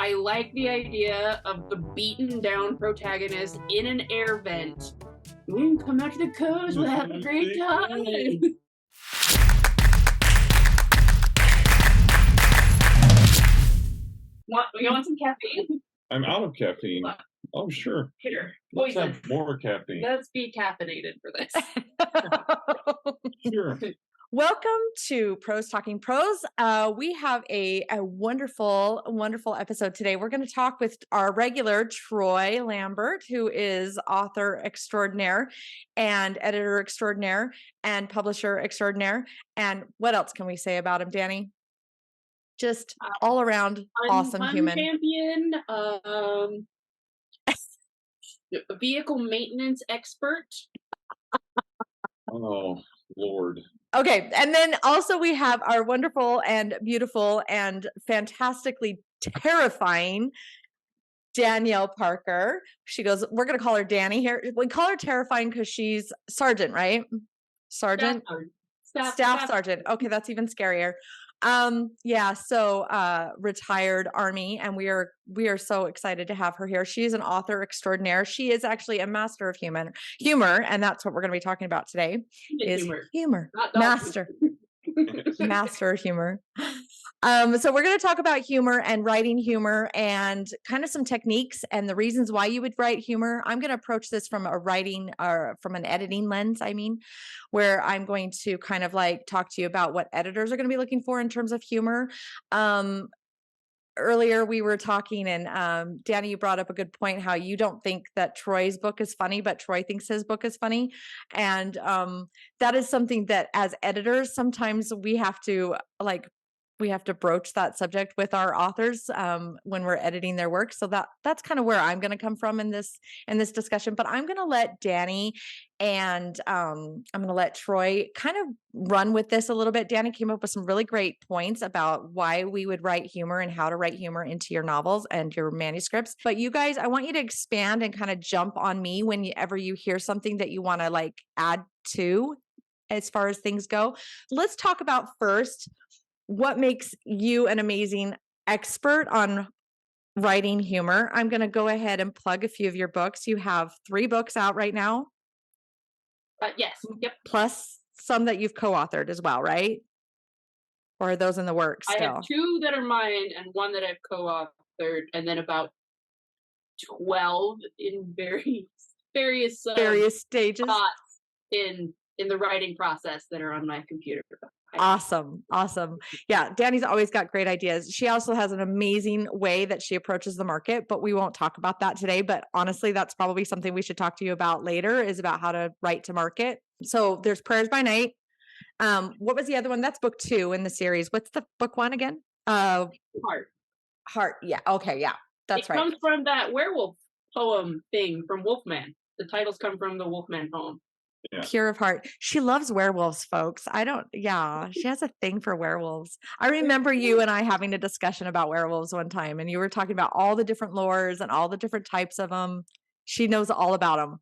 I like the idea of the beaten down protagonist in an air vent. Come out to the coast, we'll have a great time. You want some caffeine? I'm out of caffeine. Oh, sure. Here, Let's poison. have more caffeine. Let's be caffeinated for this. Sure. Welcome to Pros Talking Pros. We have a wonderful, wonderful episode today. We're going to talk with our regular Troy Lambert, who is author extraordinaire and editor extraordinaire and publisher extraordinaire. And what else can we say about him, Danny? Just all around awesome human. Champion, vehicle maintenance expert. Oh, Lord. Okay. And then also we have our wonderful and beautiful and fantastically terrifying Danielle Parker. She goes, we're going to call her Danny here. We call her terrifying because she's sergeant, right? Sergeant? Staff sergeant. Okay. That's even scarier. Retired Army, and we are so excited to have her here. She is an author extraordinaire. She is actually a master of humor, and that's what we're going to be talking about today. Is humor. Master. Master of humor. So we're going to talk about humor and writing humor and kind of some techniques and the reasons why you would write humor. I'm going to approach this from a writing or from an editing lens, where I'm going to kind of like talk to you about what editors are going to be looking for in terms of humor. Earlier we were talking and Danny, you brought up a good point, how you don't think that Troy's book is funny, but Troy thinks his book is funny. And that is something that as editors, sometimes we have to broach that subject with our authors when we're editing their work. So that's kind of where I'm going to come from in this discussion. But I'm going to let Danny and I'm going to let Troy kind of run with this a little bit. Danny came up with some really great points about why we would write humor and how to write humor into your novels and your manuscripts. But you guys, I want you to expand and kind of jump on me whenever you hear something that you want to like add to as far as things go. Let's talk about first, what makes you an amazing expert on writing humor? I'm going to go ahead and plug a few of your books. You have 3 books out right now. Yes. Yep. Plus some that you've co-authored as well, right? Or are those in the works still? I have 2 that are mine and 1 that I've co-authored, and then about 12 in various stages thoughts in the writing process that are on my computer. Awesome. Yeah. Danny's always got great ideas. She also has an amazing way that she approaches the market, but we won't talk about that today. But honestly, that's probably something we should talk to you about later, is about how to write to market. So there's Prayers by Night. What was the other one? That's book 2 in the series. What's the book 1 again? Heart. Yeah. Okay. Yeah. That's right. It comes from that werewolf poem thing from Wolfman. The titles come from the Wolfman poem. Yeah. Pure of heart. She loves werewolves, folks. She has a thing for werewolves. I remember you and I having a discussion about werewolves one time, and you were talking about all the different lores and all the different types of them. She knows all about them.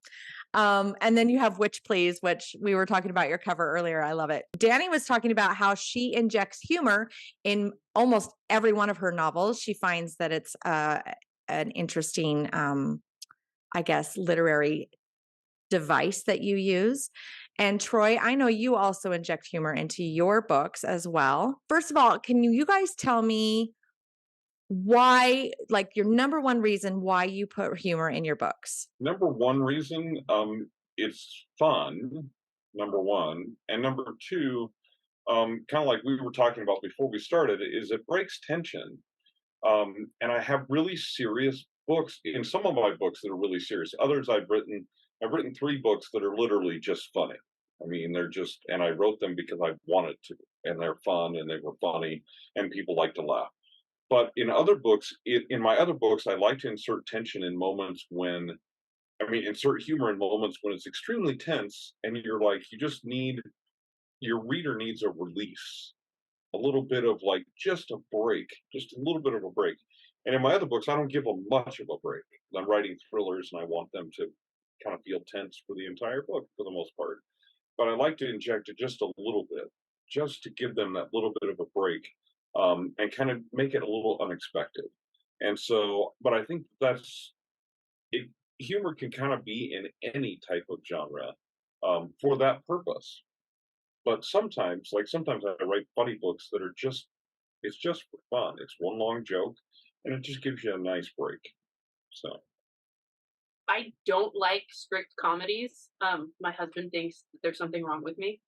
And then you have Witch Please, which we were talking about your cover earlier. I love it. Danny was talking about how she injects humor in almost every one of her novels. She finds that it's an interesting, literary device that you use. And Troy, I know you also inject humor into your books as well. First of all, can you guys tell me why, like your number one reason why you put humor in your books? Number one reason, it's fun, number one. And number 2, kind of like we were talking about before we started, is it breaks tension. And I have really serious books. In some of my books that are really serious. Others I've written 3 books that are literally just funny. I mean, and I wrote them because I wanted to, and they're fun and they were funny and people like to laugh. But in other books, in my other books, I like to insert tension in moments insert humor in moments when it's extremely tense and you're like, your reader needs a release, a little bit of like, just a break, just a little bit of a break. And in my other books, I don't give them much of a break. I'm writing thrillers and I want them to kind of feel tense for the entire book for the most part. But I like to inject it just a little bit, just to give them that little bit of a break, and kind of make it a little unexpected. And so, but I think that's it. Humor can kind of be in any type of genre for that purpose. But sometimes, like sometimes I write funny books that are just it's just for fun. It's one long joke, and it just gives you a nice break. So I don't like strict comedies. My husband thinks that there's something wrong with me.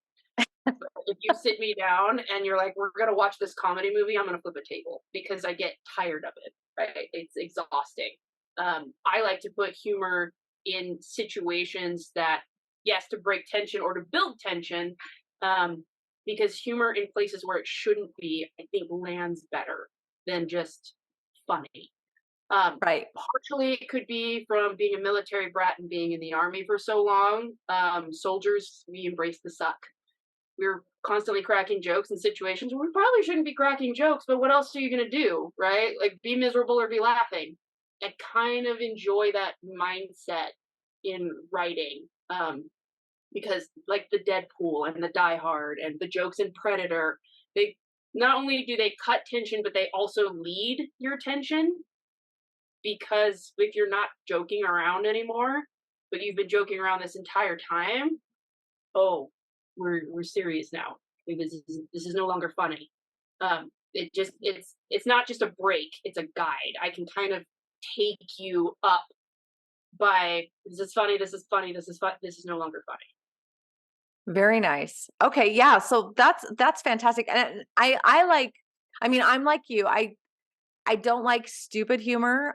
If you sit me down and you're like, "We're gonna watch this comedy movie," I'm gonna flip a table because I get tired of it. Right? It's exhausting. I like to put humor in situations that, yes, to break tension or to build tension, um, because humor in places where it shouldn't be, I think, lands better than just funny. Right. Partially, it could be from being a military brat and being in the army for so long. Soldiers, we embrace the suck. We're constantly cracking jokes in situations where we probably shouldn't be cracking jokes, but what else are you going to do, right? Like be miserable or be laughing. I kind of enjoy that mindset in writing, because like the Deadpool and the Die Hard and the jokes in Predator, they not only do they cut tension, but they also lead your tension, because if you're not joking around anymore, but you've been joking around this entire time, oh, we're serious now. This is no longer funny. It's not just a break; it's a guide. I can kind of take you up by this is funny, this is funny, this is fun, this is no longer funny. Very nice. Okay, yeah. So that's fantastic. And I like. I mean, I'm like you. I don't like stupid humor.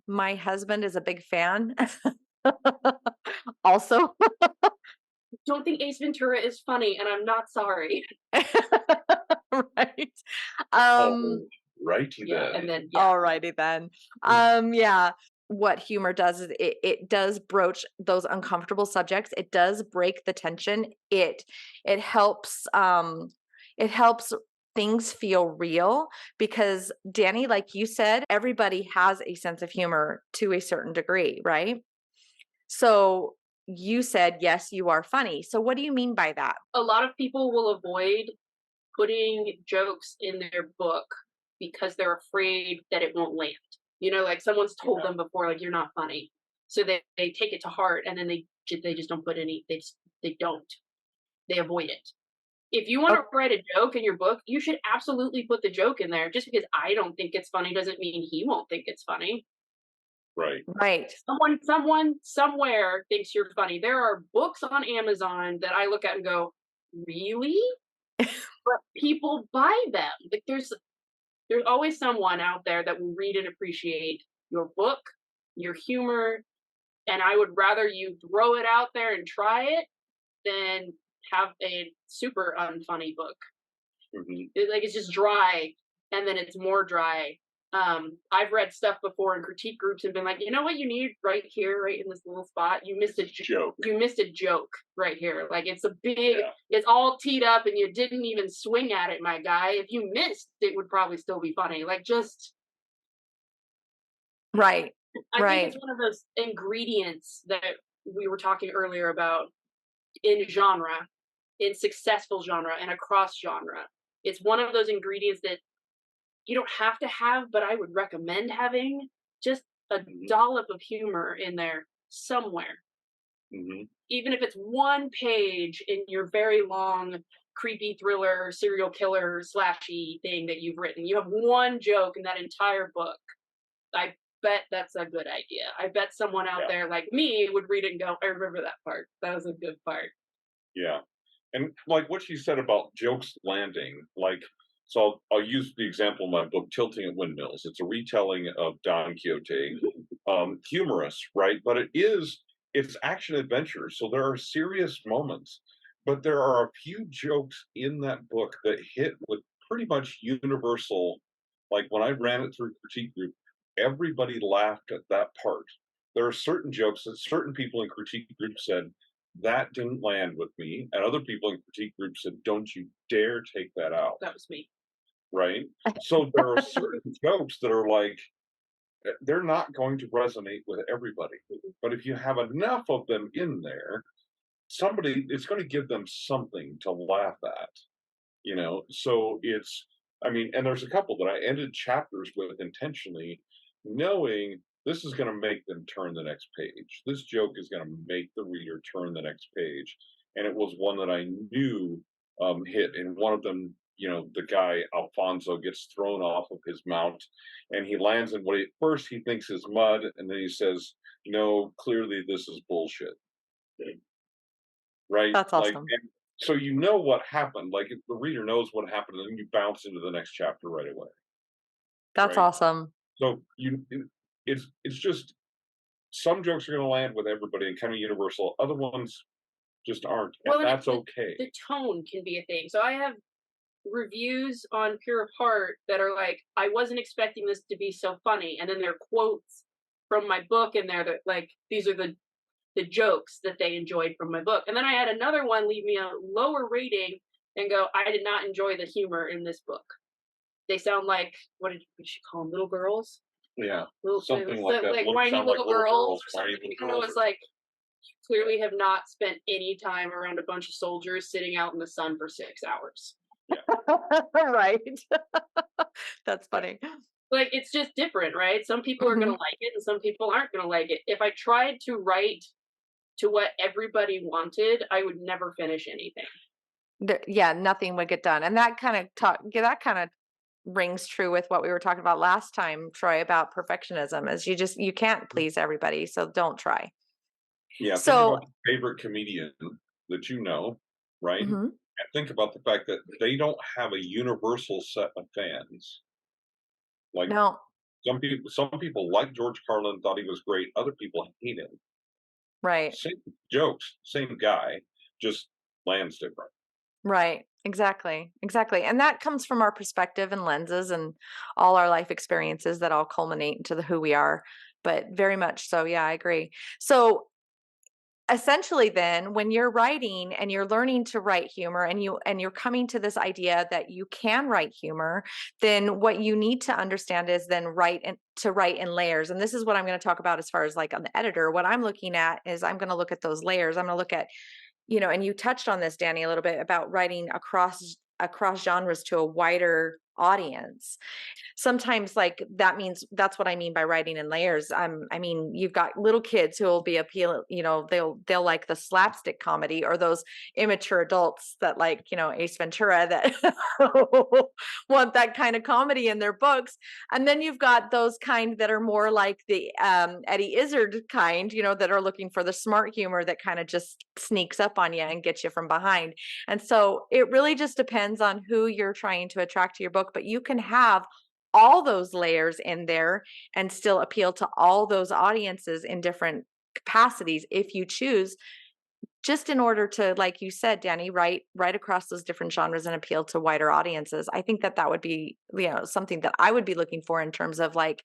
My husband is a big fan. Also. Don't think Ace Ventura is funny, and I'm not sorry. Right. oh, Um, righty Yeah, then. and then yeah, Alrighty then. Yeah. What humor does is it does broach those uncomfortable subjects. It does break the tension. It helps it helps things feel real because Danny, like you said, everybody has a sense of humor to a certain degree, right? So you said, yes, you are funny. So what do you mean by that? a lot of people will avoid putting jokes in their book because they're afraid that it won't land. You know, like someone's told Yeah. them before, like you're not funny, so they take it to heart, and then they just don't put any. They don't. They avoid it. If you want Oh, to write a joke in your book, you should absolutely put the joke in there. Just because I don't think it's funny doesn't mean he won't think it's funny. Right. right. Someone somewhere thinks you're funny. There are books on Amazon that I look at and go, really? But people buy them. Like there's always someone out there that will read and appreciate your book, your humor, and I would rather you throw it out there and try it than have a super unfunny book. hmm Like it's just dry, and then it's more dry. I've read stuff before in critique groups and been like, you know what you need right here, right in this little spot. You missed a Joke. You missed a joke right here. Like it's a big, Yeah. it's all teed up, and you didn't even swing at it, my guy. If you missed, it would probably still be funny. Like just, Right. I think it's Right. one of those ingredients that we were talking earlier about in genre, in successful genre, and across genre. It's one of those ingredients that you don't have to have, but I would recommend having just a hmm dollop of humor in there somewhere. hmm Even if it's one page in your very long, creepy thriller, serial killer, slashy thing that you've written. You have one joke in that entire book. I bet that's a good idea. I bet someone out Yeah. there like me would read it and go, I remember that part. That was a good part. Yeah. And like what you said about jokes landing, like, so I'll use the example in my book, Tilting at Windmills. It's a retelling of Don Quixote, humorous, right? But it's action adventure. So there are serious moments, but there are a few jokes in that book that hit with pretty much universal. Like when I ran it through critique group, everybody laughed at that part. There are certain jokes that certain people in critique group said, that didn't land with me. And other people in critique groups said, don't you dare take that out. That was me. Right. So there are certain jokes that are like, they're not going to resonate with everybody. But if you have enough of them in there, somebody, it's going to give them something to laugh at, you know? So it's, I mean, and there's a couple that I ended chapters with intentionally knowing this is going to make them turn the next page. This joke is going to make the reader turn the next page. And it was one that I knew hit. And one of them, the guy Alfonso gets thrown off of his mount, and he lands in what at first he thinks is mud, and then he says, "No, clearly this is bullshit." Right? That's Like, awesome. and so you know what happened. Like, if the reader knows what happened, and then you bounce into the next chapter right away. That's Right? awesome. So it's just some jokes are going to land with everybody and kind of universal. Other ones just aren't, and Well, and that's okay. the tone can be a thing. So I have reviews on Pure of Heart that are like, I wasn't expecting this to be so funny, and then there are quotes from my book in there that like these are the jokes that they enjoyed from my book. And then I had another one leave me a lower rating and go, I did not enjoy the humor in this book. They sound like, what did she call them, little girls? Yeah, Little, something like that. like whiny Sound like little little girls or whiny something. little And it girls. was like, clearly have not spent any time around a bunch of soldiers sitting out in the sun for 6 hours. Right. That's funny. Like, it's just different, right? Some people are going to like it and some people aren't going to like it. If I tried to write to what everybody wanted, I would never finish anything. Yeah, nothing would get done. And that kind of rings true with what we were talking about last time, Troy, about perfectionism, is you can't please everybody, so don't try. Yeah, think So, about your favorite comedian that you know, right? mhm, And think about the fact that they don't have a universal set of fans. Like, no, some people like George Carlin, thought he was great. Other people hate him. right. Same jokes, same guy, just lands different. Right. Exactly. Exactly. And that comes from our perspective and lenses and all our life experiences that all culminate into who we are. But very much so. Yeah, I agree. So essentially then when you're writing and you're learning to write humor and you're coming to this idea that you can write humor, then what you need to understand is then write in layers. And this is what I'm going to talk about as far as like on the editor. What I'm looking at is I'm going to look at those layers. I'm going to look at, and you touched on this, Danny, a little bit about writing across genres to a wider audience. Sometimes like that means that's what I mean by writing in layers. I mean, you've got little kids who will be appealing, they'll like the slapstick comedy, or those immature adults that like, Ace Ventura, that want that kind of comedy in their books. And then you've got those kind that are more like the Eddie Izzard kind, that are looking for the smart humor that kind of just sneaks up on you and gets you from behind. And so it really just depends on who you're trying to attract to your book, but you can have all those layers in there and still appeal to all those audiences in different capacities if you choose, just in order to, like you said, Danny, write across those different genres and appeal to wider audiences. I think that would be, something that I would be looking for in terms of like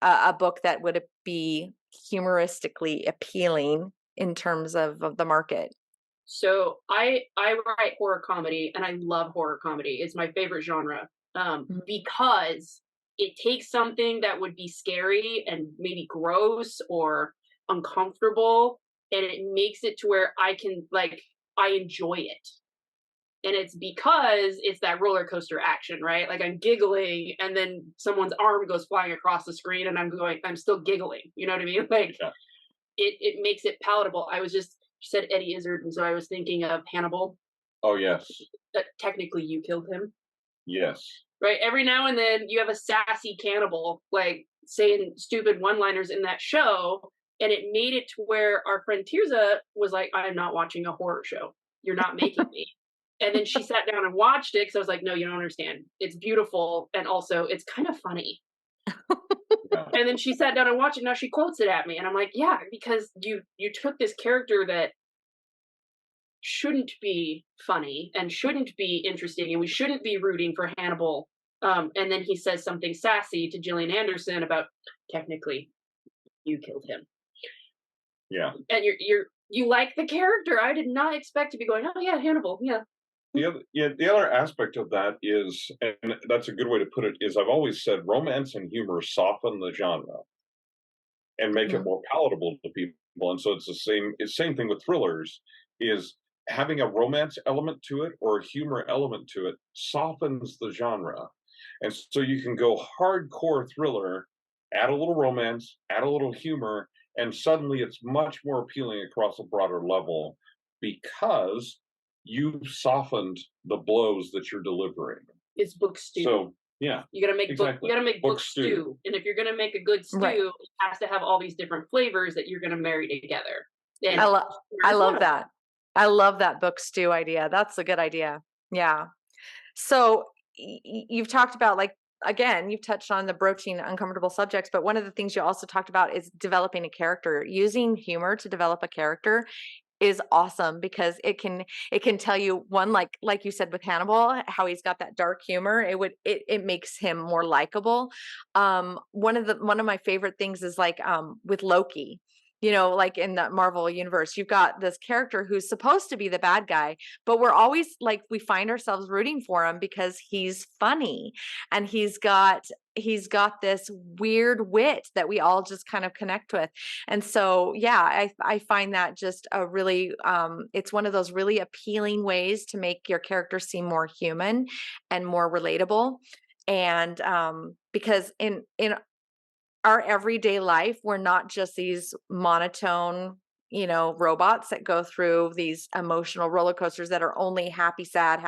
a book that would be humoristically appealing in terms of the market. So I write horror comedy, and I love horror comedy. It's my favorite genre, because it takes something that would be scary and maybe gross or uncomfortable, and it makes it to where I enjoy it. And it's because it's that roller coaster action, right? Like I'm giggling, and then someone's arm goes flying across the screen, and I'm still giggling. You know what I mean? Like, Yeah. it makes it palatable. You said Eddie Izzard, and so I was thinking of Hannibal. Oh yes, Technically, you killed him, yes. right? Every now and then, you have a sassy cannibal like saying stupid one-liners in that show, and it made it to where our friend Tirza was like, "I'm not watching a horror show. You're not making me." And then she sat down and watched it because I was like, "No, you don't understand. It's beautiful, and also it's kind of funny." Yeah. And then she sat down and watched it. Now she quotes it at me, and I'm like, "Yeah, because you took this character that shouldn't be funny and shouldn't be interesting, and we shouldn't be rooting for Hannibal." And then he says something sassy to Gillian Anderson about, technically, you killed him. Yeah. And you like the character. I did not expect to be going, "Oh yeah, Hannibal, yeah." The other aspect of that is, and that's a good way to put it, is I've always said romance and humor soften the genre and make it more palatable to people. And so it's the same thing with thrillers, is having a romance element to it or a humor element to it softens the genre. And so you can go hardcore thriller add a little romance, add a little humor, and suddenly it's much more appealing across a broader level because you've softened the blows that you're delivering. It's book stew. So yeah, you gotta make exactly. you gotta make Book book stew. stew. And if you're gonna make a good stew, Right. it has to have all these different flavors that you're gonna marry together. And I there's one love of that. I love that book stew idea. That's a good idea. Yeah. So you've talked about, like, again, you've touched on the broaching uncomfortable subjects, but one of the things you also talked about is developing a character. Using humor to develop a character is awesome because it can tell you, one, like you said with Hannibal, how he's got that dark humor. It makes him more likable. One of my favorite things is like with Loki. Like in the Marvel universe, you've got this character who's supposed to be the bad guy, but we're always like, we find ourselves rooting for him because he's funny and he's got this weird wit that we all just kind of connect with. And so, yeah, I find that just a really, it's one of those really appealing ways to make your character seem more human and more relatable. And because in our everyday life, we're not just these monotone, robots that go through these emotional roller coasters that are only happy, sad,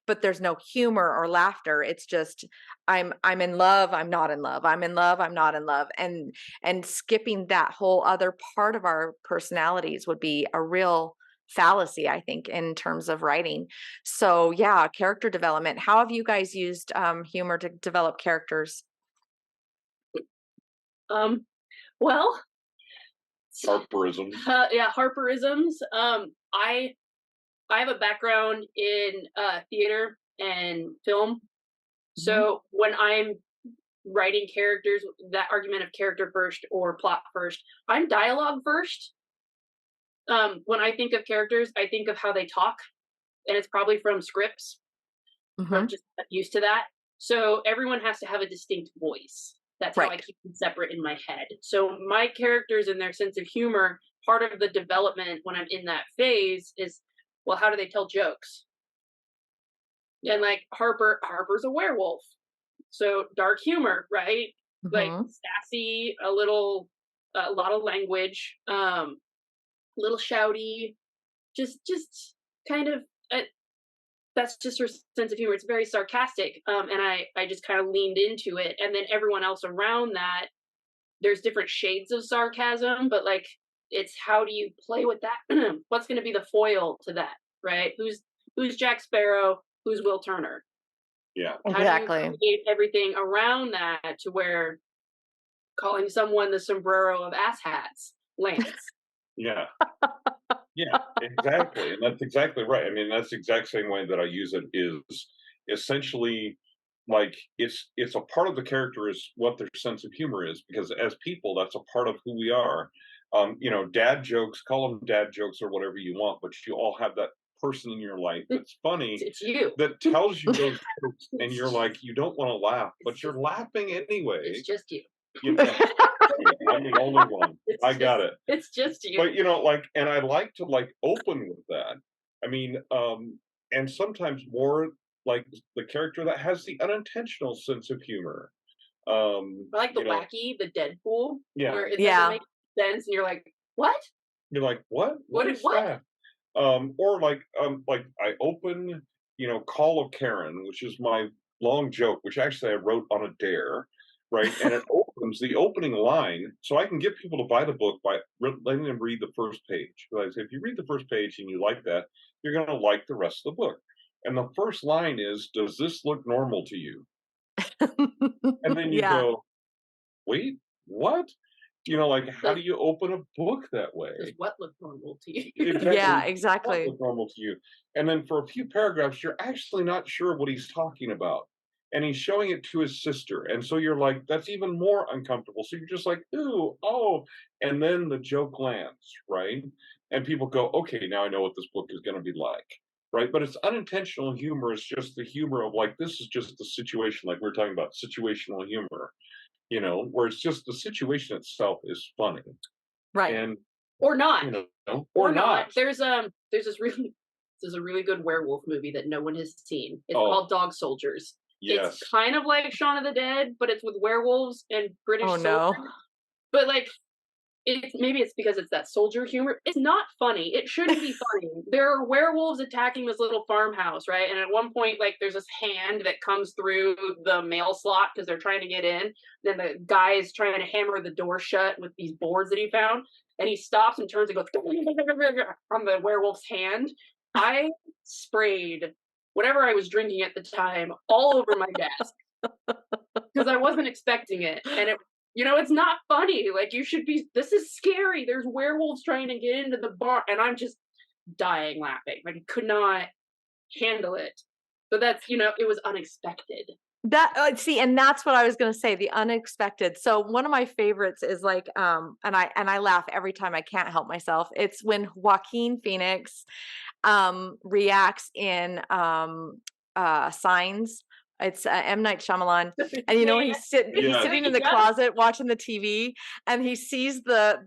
but there's no humor or laughter. It's just, I'm in love, I'm not in love, I'm in love, I'm not in love. And skipping that whole other part of our personalities would be a real fallacy, I think, in terms of writing. So yeah, character development. How have you guys used humor to develop characters? Well, Harperisms. yeah, Harperisms. I have a background in theater and film, so when I'm writing characters, that argument of character first or plot first, I'm dialogue first. When I think of characters, I think of how they talk, and it's probably from scripts. I'm just used to that. So everyone has to have a distinct voice. That's how I Right. keep them separate in my head. So my characters and their sense of humor, part of the development when I'm in that phase is, well, how do they tell jokes? And like Harper's a werewolf. So dark humor, right? Like sassy, a lot of language, little shouty, just kind of, that's just her sense of humor. It's very sarcastic. And I just kind of leaned into it. And then everyone else around that, there's different shades of sarcasm, but like, it's how do you play with that? What's going to be the foil to that, right? Who's Jack Sparrow? Who's Will Turner? Yeah. Exactly. How do you create everything around that to where calling someone the sombrero of asshats lands? Yeah. Yeah, exactly. And that's exactly right. I mean, that's the exact same way that I use it is essentially like it's a part of the character is what their sense of humor is, because as people, that's a part of who we are. Dad jokes, call them dad jokes or whatever you want, but you all have that person in your life that's funny It's you. that tells you those jokes and you're like, you don't want to laugh, but you're laughing anyway. It's just you. You know, I'm the only one. I got it. It's just you. But and I like to open with that. I mean, and sometimes more like the character that has the unintentional sense of humor. I like the wacky, the Deadpool, Yeah. where it Yeah. doesn't make sense, and you're like, "What? You're like, what? What is What? that? Or like I open, Call of Karen, which is my long joke, which actually I wrote on a dare, right? And it opens the opening line, so I can get people to buy the book by letting them read the first page. So I say, if you read the first page and you like that, you're going to like the rest of the book. And the first line is, "Does this look normal to you?" And then you Yeah. go, "Wait, what?" How do you open a book that way? Does what look normal to you?" Exactly. Yeah, What exactly. look normal to you? And then for a few paragraphs, you're actually not sure what he's talking about. And he's showing it to his sister. And so you're like, that's even more uncomfortable. So you're just like, ooh, oh. And then the joke lands, right? And people go, okay, now I know what this book is going to be like. Right. But it's unintentional humor. It's just the humor of this is just the situation, like we're talking about situational humor, where it's just the situation itself is funny. Right. And Or not. Or not. There's this is a really good werewolf movie that no one has seen. It's Oh. called Dog Soldiers. Yes. It's kind of like Shaun of the Dead, but it's with werewolves and British Oh soldiers. no. But like, maybe it's because it's that soldier humor. It's not funny. It shouldn't be funny. There are werewolves attacking this little farmhouse, right? And at one point, like, there's this hand that comes through the mail slot because they're trying to get in. Then the guy is trying to hammer the door shut with these boards that he found, and he stops and turns and goes on the werewolf's hand. I sprayed whatever I was drinking at the time all over my desk because I wasn't expecting it, and it. It's not funny. Like, this is scary. There's werewolves trying to get into the bar, and I'm just dying laughing. Like, I could not handle it. So that's, it was unexpected. See, and that's what I was going to say, the unexpected. So one of my favorites is like, and I laugh every time, I can't help myself. It's when Joaquin Phoenix reacts in Signs. It's M. Night Shyamalan, and he's sitting in the closet watching the TV, and he sees the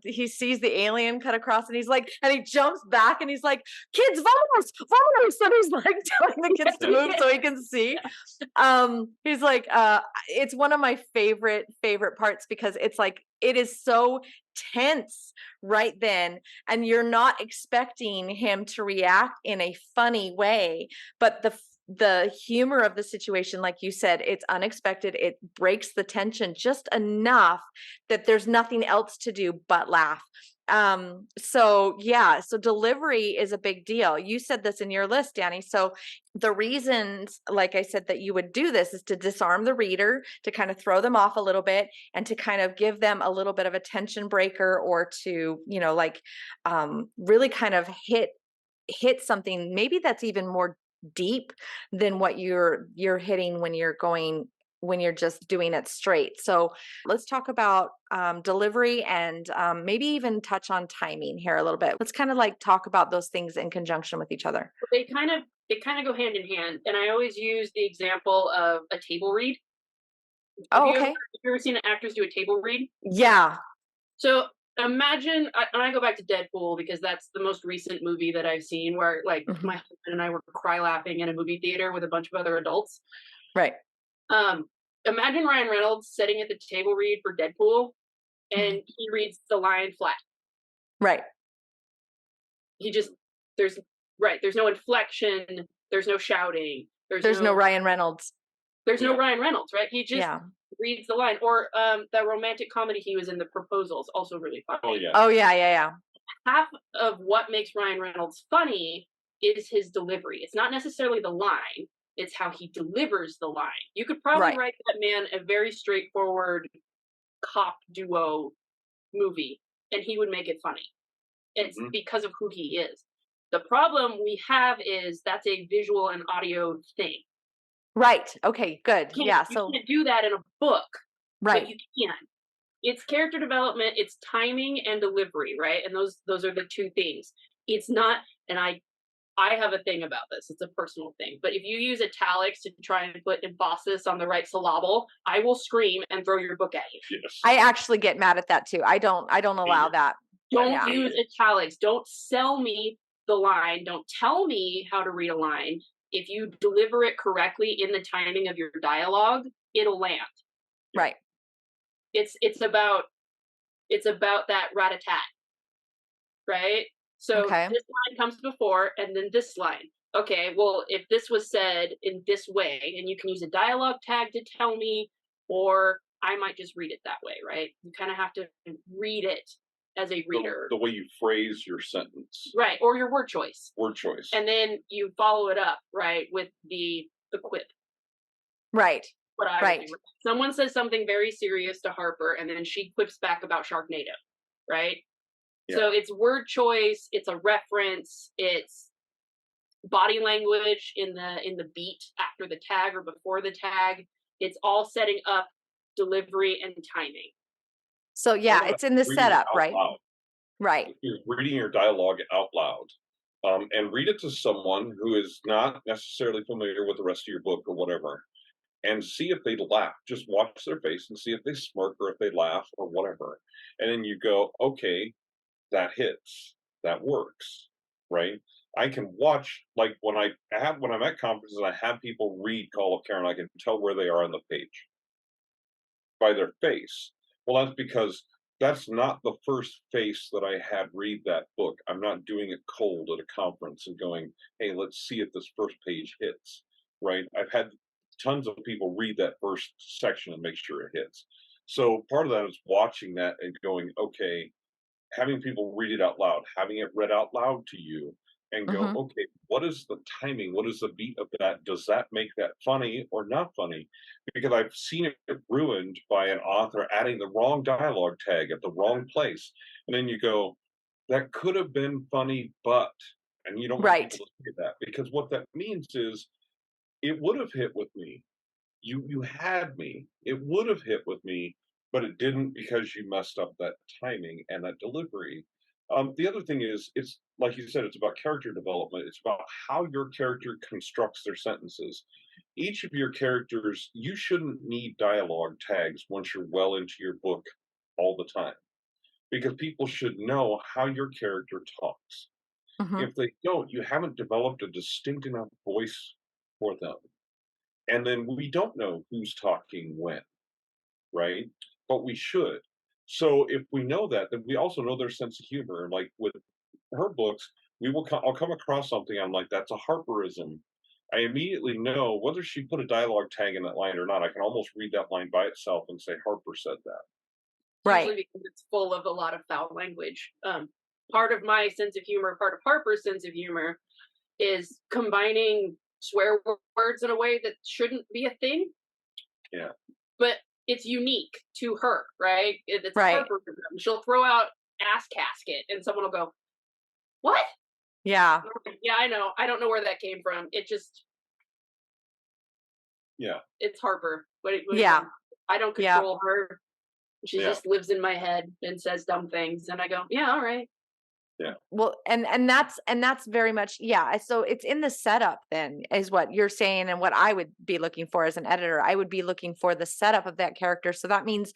alien cut across, and he jumps back, and he's like, "Kids, vamos, vamos!" And he's like telling the kids to move so he can see. He's like, it's one of my favorite parts because it's like it is so tense right then, and you're not expecting him to react in a funny way, but the humor of the situation, like you said, it's unexpected. It breaks the tension just enough that there's nothing else to do but laugh. So delivery is a big deal. You said this in your list, Danny. So the reasons, like I said, that you would do this is to disarm the reader, to kind of throw them off a little bit, and to kind of give them a little bit of a tension breaker, or to, really kind of hit something maybe that's even more deep than what you're hitting when you're just doing it straight. So let's talk about delivery, and maybe even touch on timing here a little bit. Let's kind of like talk about those things in conjunction with each other. They kind of go hand in hand, and I always use the example of a table read. Okay. Have you ever seen actors do a table read? Yeah. So imagine, and I go back to Deadpool because that's the most recent movie that I've seen where, like, my husband and I were cry laughing in a movie theater with a bunch of other adults. Right. Imagine Ryan Reynolds sitting at the table read for Deadpool, and he reads the line flat. Right. There's no inflection, there's no shouting, there's no Ryan Reynolds. There's no Ryan Reynolds, right? He just reads the line. Or that romantic comedy he was in, The Proposals, also really funny. Oh yeah. Half of what makes Ryan Reynolds funny is his delivery. It's not necessarily the line, it's how he delivers the line. You could probably write that man a very straightforward cop duo movie, and he would make it funny. It's because of who he is. The problem we have is that's a visual and audio thing. Right. Okay, good. You can't do that in a book. Right. But you can. It's character development, it's timing and delivery, right? And those are the two things. It's not, and I have a thing about this. It's a personal thing. But if you use italics to try and put emphasis on the right syllable, I will scream and throw your book at you. Yes. I actually get mad at that too. I don't allow that. Don't use italics. Don't sell me the line. Don't tell me how to read a line. If you deliver it correctly in the timing of your dialogue, it'll land. Right. It's about that rat-a-tat. Right? So this line comes before, and then this line. Okay, well, if this was said in this way, and you can use a dialogue tag to tell me, or I might just read it that way, right? You kind of have to read it as a reader. The way you phrase your sentence. Right, or your word choice. Word choice. And then you follow it up, right, with the quip. Right. Right. Someone says something very serious to Harper, and then she quips back about Sharknado, right? Yeah. So it's word choice, it's a reference, it's body language in the beat after the tag or before the tag. It's all setting up delivery and timing. So it's in the setup, right? Loud. Right. You're reading your dialogue out loud, and read it to someone who is not necessarily familiar with the rest of your book or whatever, and see if they laugh. Just watch their face and see if they smirk or if they laugh or whatever. And then you go, okay, that hits, that works, right? I can watch, like when I'm at conferences and I have people read Call of Karen, I can tell where they are on the page by their face. Well, that's because that's not the first face that I had read that book. I'm not doing it cold at a conference and going, hey, let's see if this first page hits, right? I've had tons of people read that first section and make sure it hits. So part of that is watching that and going, okay, having people read it out loud, having it read out loud to you, and go, Hmm. okay, what is the timing? What is the beat of that? Does that make that funny or not funny? Because I've seen it ruined by an author adding the wrong dialogue tag at the wrong place. And then you go, that could have been funny, but, and you don't want Right. people to say that, because what that means is it would have hit with me. You had me. It would have hit with me, but it didn't because you messed up that timing and that delivery. The other thing is, it's like you said, it's about character development. It's about how your character constructs their sentences. Each of your characters, you shouldn't need dialogue tags once you're well into your book all the time, because people should know how your character talks. Hmm. If they don't, you haven't developed a distinct enough voice for them. And then we don't know who's talking when, right? But we should. So if we know that, then we also know their sense of humor. Like with her books, I'll come across something. I'm like, that's a Harperism. I immediately know whether she put a dialogue tag in that line or not. I can almost read that line by itself and say Harper said that. Right. Usually because it's full of a lot of foul language. Part of my sense of humor, part of Harper's sense of humor, is combining swear words in a way that shouldn't be a thing, Yeah. but it's unique to her, right? It's Right. Harper. She'll throw out ass casket, and someone will go, "What?" Yeah. Yeah, I know. I don't know where that came from. Yeah. It's Harper. What Yeah. I don't Yeah. control her. She Yeah. just lives in my head and says dumb things, and I go, "Yeah, all right." Yeah. Well, and that's very much, yeah. So it's in the setup then, is what you're saying, and what I would be looking for as an editor. I would be looking for the setup of that character. So that means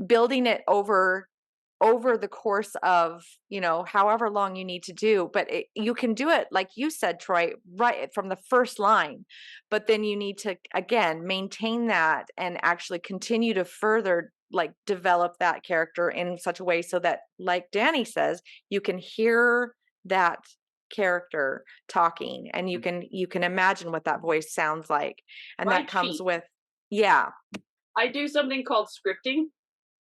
building it over the course of, however long you need to do. But you can do it, like you said, Troy, right from the first line. But then you need to, again, maintain that and actually continue to further, like, develop that character in such a way so that, like Danny says, you can hear that character talking, and you can imagine what that voice sounds like. And that Write comes sheet. with, yeah. I do something called scripting.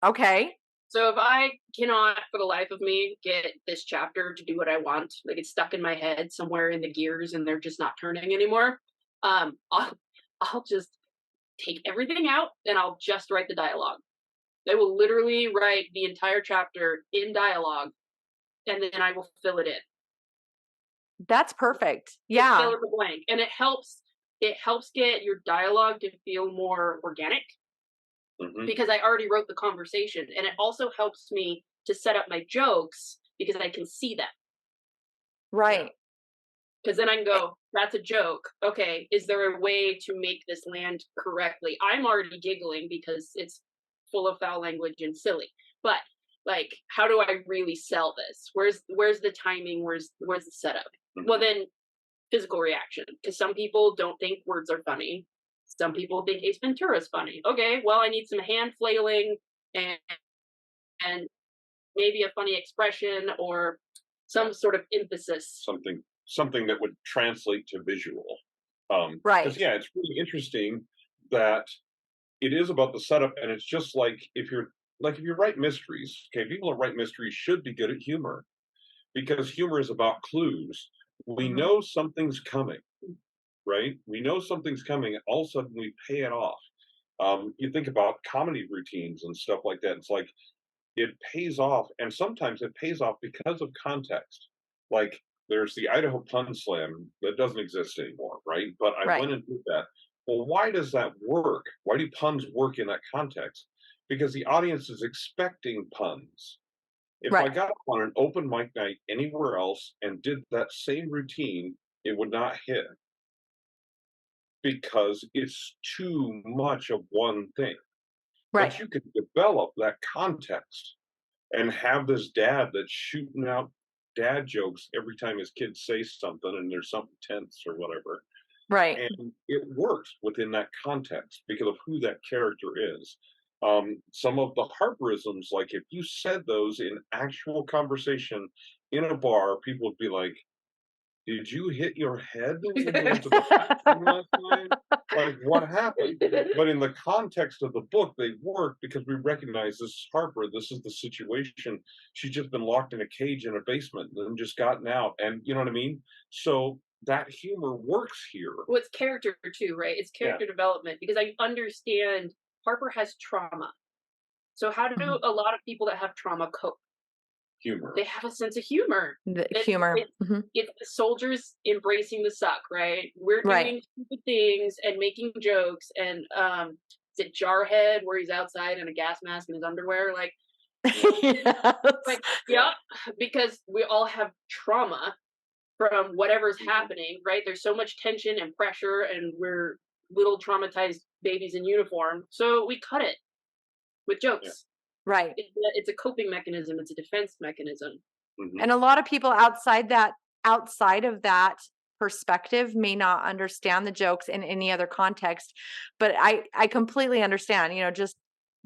Okay. So if I cannot, for the life of me, get this chapter to do what I want, like it's stuck in my head somewhere in the gears and they're just not turning anymore, I'll just take everything out and I'll just write the dialogue. I will literally write the entire chapter in dialogue, and then I will fill it in. That's perfect. Just Yeah. fill in the blank, and it helps. It helps get your dialogue to feel more organic Hmm. because I already wrote the conversation, and it also helps me to set up my jokes because I can see them. Right. Because then I can Eh, go, that's a joke. Okay, is there a way to make this land correctly? I'm already giggling because it's full of foul language and silly. But like, how do I really sell this? Where's the timing? Where's the setup? Well, then physical reaction. Because some people don't think words are funny. Some people think Ace Ventura is funny. Okay, well, I need some hand flailing and and maybe a funny expression or Yeah. some sort of emphasis. Something that would translate to visual. Because right. yeah, it's really interesting that it is about the setup, and it's just like if you write mysteries, okay, people that write mysteries should be good at humor, because humor is about clues. We Mhm. know something's coming, right? We know something's coming, and all of a sudden we pay it off. You think about comedy routines and stuff like that. It's like it pays off, and sometimes it pays off because of context. Like there's the Idaho Pun Slam that doesn't exist anymore, right? But I Right. went and did that. Well, why does that work? Why do puns work in that context? Because the audience is expecting puns. If I Right. got up on an open mic night anywhere else and did that same routine, it would not hit because it's too much of one thing. Right. But you can develop that context and have this dad that's shooting out dad jokes every time his kids say something and there's something tense or whatever. Right. And it works within that context because of who that character is. Some of the Harperisms, like if you said those in actual conversation in a bar, people would be like, "Did you hit your head when you went to the bathroom last night? Like, what happened?" But in the context of the book, they work because we recognize this is Harper. This is the situation. She's just been locked in a cage in a basement and then just gotten out. And you know what I mean? So that humor works here. Well, it's character too, right? It's character development because I understand Harper has trauma. So how do Mhm. a lot of people that have trauma cope? Humor. They have a sense of humor. The humor. Mhm. It's the soldiers embracing the suck, right? We're Right. doing stupid things and making jokes. And is it Jarhead where he's outside in a gas mask and his underwear? Like, Yes. yeah, because we all have trauma from whatever's happening, right? There's so much tension and pressure, and we're little traumatized babies in uniform. So we cut it with jokes. Right. It's a coping mechanism. It's a defense mechanism. Mhm. And a lot of people outside of that perspective may not understand the jokes in any other context, but I completely understand,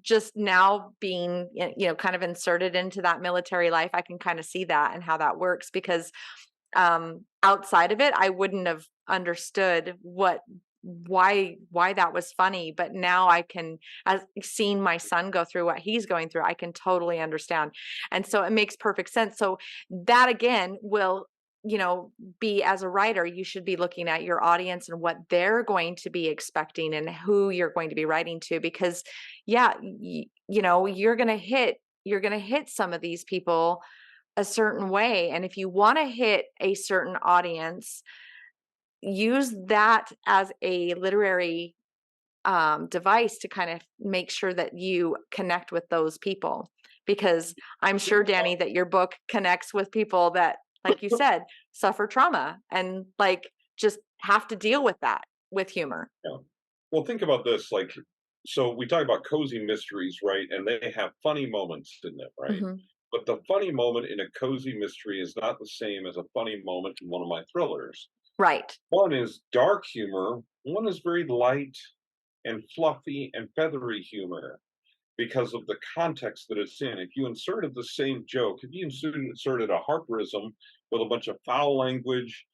just now being, kind of inserted into that military life, I can kind of see that and how that works because outside of it, I wouldn't have understood why that was funny, but now I can, as seeing my son go through what he's going through, I can totally understand. And so it makes perfect sense. So that again will, be, as a writer, you should be looking at your audience and what they're going to be expecting and who you're going to be writing to, because you're going to hit some of these people a certain way. And if you want to hit a certain audience, use that as a literary device to kind of make sure that you connect with those people, because I'm sure, Danny, that your book connects with people that, like you said, suffer trauma and like just have to deal with that with humor. Yeah. Well, think about this. Like, so we talk about cozy mysteries, right? And they have funny moments in them, right? Mhm. But the funny moment in a cozy mystery is not the same as a funny moment in one of my thrillers. Right. One is dark humor, one is very light and fluffy and feathery humor because of the context that it's in. If you inserted the same joke, if you inserted a Harperism with a bunch of foul language,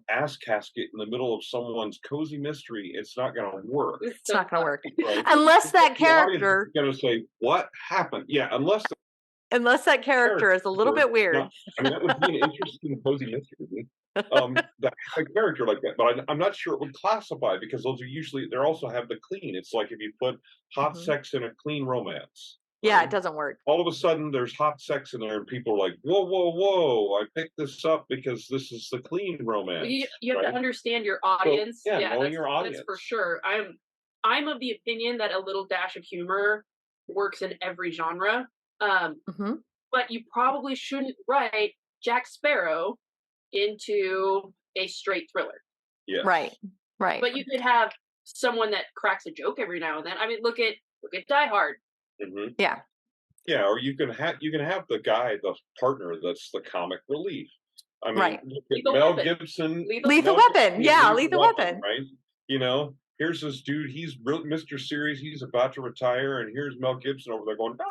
ass casket in the middle of someone's cozy mystery, it's not going to work. It's not going to work. Right? Unless that The audience character, is going to say, "What happened?" Yeah, unless that character is a little bit weird. Now, I mean, that would be an interesting cozy mystery. That a character like that, but I'm not sure it would classify because those are usually they also have the clean. It's like if you put hot Mhm. sex in a clean romance. Yeah, right? it doesn't work. All of a sudden, there's hot sex in there, and people are like, "Whoa, whoa, whoa! I picked this up because this is the clean romance." You have right? to understand your audience. So, know that's, your audience. that's for sure. I'm of the opinion that a little dash of humor works in every genre. Mhm. But you probably shouldn't write Jack Sparrow into a straight thriller. Yes. Right. Right. But you could have someone that cracks a joke every now and then. I mean, look at Die Hard. Mhm. Yeah. Yeah, or you can have the guy, the partner that's the comic relief. I mean, Right. look at Lethal Mel Weapon. Gibson. Lethal Mel Weapon. Gibson, Yeah, Lethal Weapon. Right? Here's this dude. He's Mr. Serious. He's about to retire, and here's Mel Gibson over there going, "Ah,"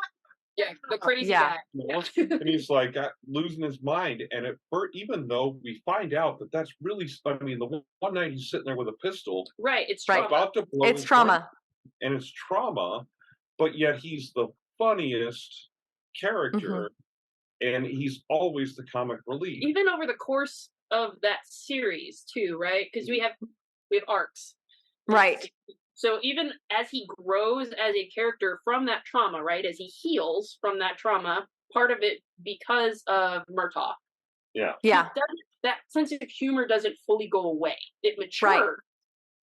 Yeah, the crazy Yeah. guy. and he's like losing his mind. And even though we find out that that's really, I mean, the one night he's sitting there with a pistol, Right, it's Right. trauma. about to blow It's his brains trauma. and it's trauma, but yet he's the funniest character, and he's always the comic relief. Even over the course of that series too, right? Because we have arcs. Right. So even as he grows as a character from that trauma, right? As he heals from that trauma, part of it because of Murtaugh. Yeah. Yeah. That sense of humor doesn't fully go away. It matures. Right.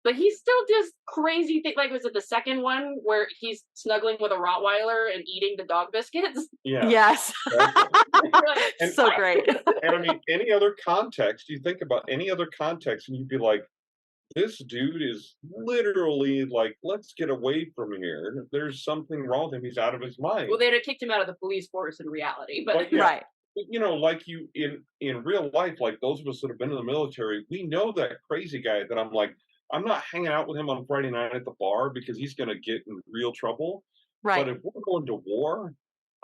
But he still does crazy things. Like, was it the second one where he's snuggling with a Rottweiler and eating the dog biscuits? Yeah. Yes. And So great. And I mean, any other context, you think about any other context, and you'd be like, this dude is literally like, let's get away from here. There's something wrong with him. He's out of his mind. Well, they'd have kicked him out of the police force in reality. But yeah. Right. like you in real life, like those of us that have been in the military, we know that crazy guy that I'm not hanging out with him on Friday night at the bar because he's going to get in real trouble. But Right. if we're going to war,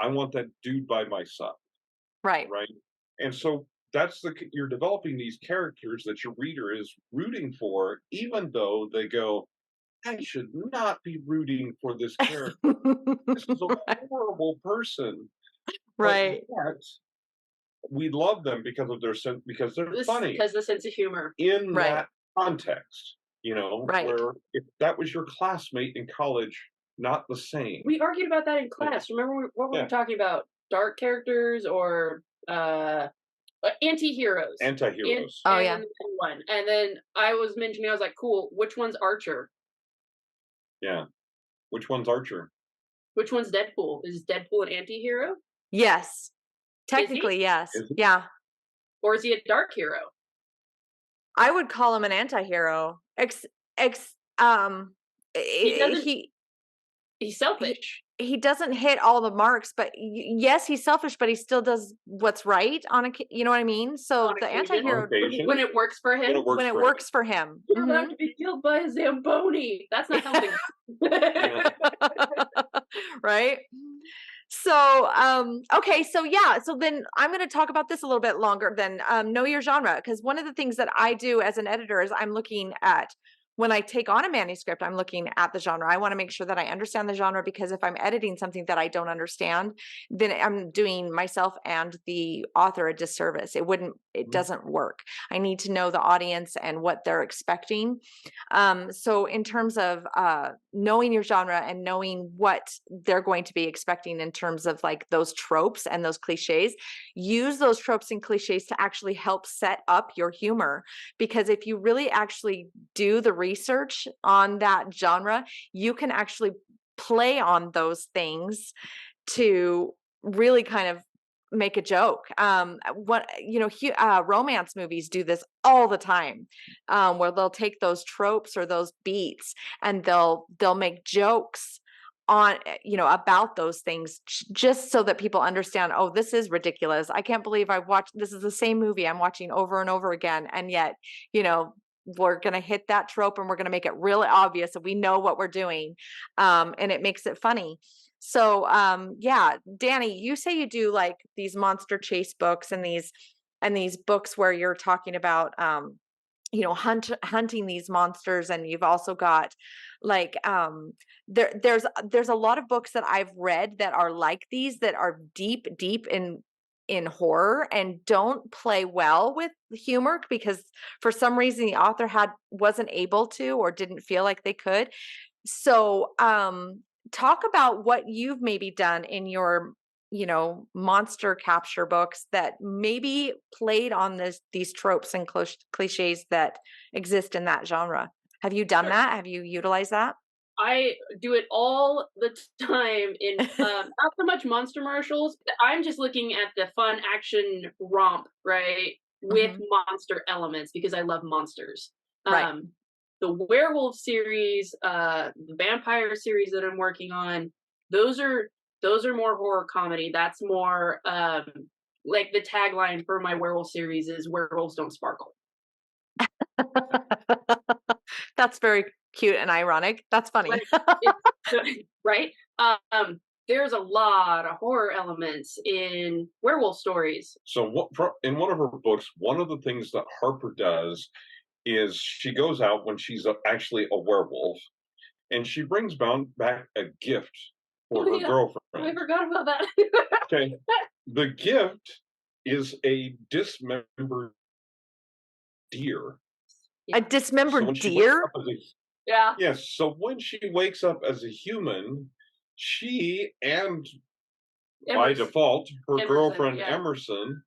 I want that dude by my side, Right. right? And so you're developing these characters that your reader is rooting for, even though they go, I should not be rooting for this character. This is a horrible person. But Right. yet, we love them because of their sense, because they're funny Because the sense of humor. in Right. that context. Right. Where if that was your classmate in college, not the same. We argued about that in class. Remember what we were talking about? Dark characters or anti-heroes. Anti-heroes. Oh, yeah. One. And then I was mentioning, I was like, cool, which one's Archer? Yeah. Which one's Archer? Which one's Deadpool? Is Deadpool an anti-hero? Yes. Technically, yes. Is he? Yeah. Or is he a dark hero? I would call him an anti-hero. He's selfish. He doesn't hit all the marks, but yes, he's selfish, but he still does what's right you know what I mean? So On the occasion. anti-hero, When it works for him. when it works for him. You're about to be killed by a Zamboni. That's not helping. Right? So, okay. So yeah. So then I'm going to talk about this a little bit longer than, know your genre. Because one of the things that I do as an editor is I'm looking at, when I take on a manuscript, I'm looking at the genre. I want to make sure that I understand the genre, because if I'm editing something that I don't understand, then I'm doing myself and the author a disservice. It doesn't work. I need to know the audience and what they're expecting. So in terms of knowing your genre and knowing what they're going to be expecting in terms of like those tropes and those cliches, use those tropes and cliches to actually help set up your humor. Because if you really actually do the research on that genre, you can actually play on those things to really kind of make a joke. Romance movies do this all the time, where they'll take those tropes or those beats and they'll make jokes on about those things, just so that people understand, oh, this is ridiculous. I can't believe this is the same movie I'm watching over and over again, and yet we're going to hit that trope and we're going to make it really obvious that we know what we're doing, and it makes it funny. So yeah, Danny, you say you do like these monster chase books and these books where you're talking about hunting these monsters, and you've also got like there's a lot of books that I've read that are like these, that are deep in horror and don't play well with humor, because for some reason the author wasn't able to, or didn't feel like they could. So talk about what you've maybe done in your monster capture books that maybe played on these tropes and cliches that exist in that genre. Have you done that? Have you utilized that? I do it all the time in not so much monster marshals. I'm just looking at the fun action romp, right, with monster elements, because I love monsters. Right. The werewolf series, the vampire series that I'm working on, those are more horror comedy. That's more like the tagline for my werewolf series is "Werewolves don't sparkle." That's very cute and ironic. That's funny. Right? There's a lot of horror elements in werewolf stories. So in one of her books, one of the things that Harper does is she goes out when she's actually a werewolf, and she brings back a gift for her girlfriend. I forgot about that. Okay. The gift is a dismembered deer. A dismembered deer? Yeah. Yes. So when she wakes up as a human, she and by default, her girlfriend Emerson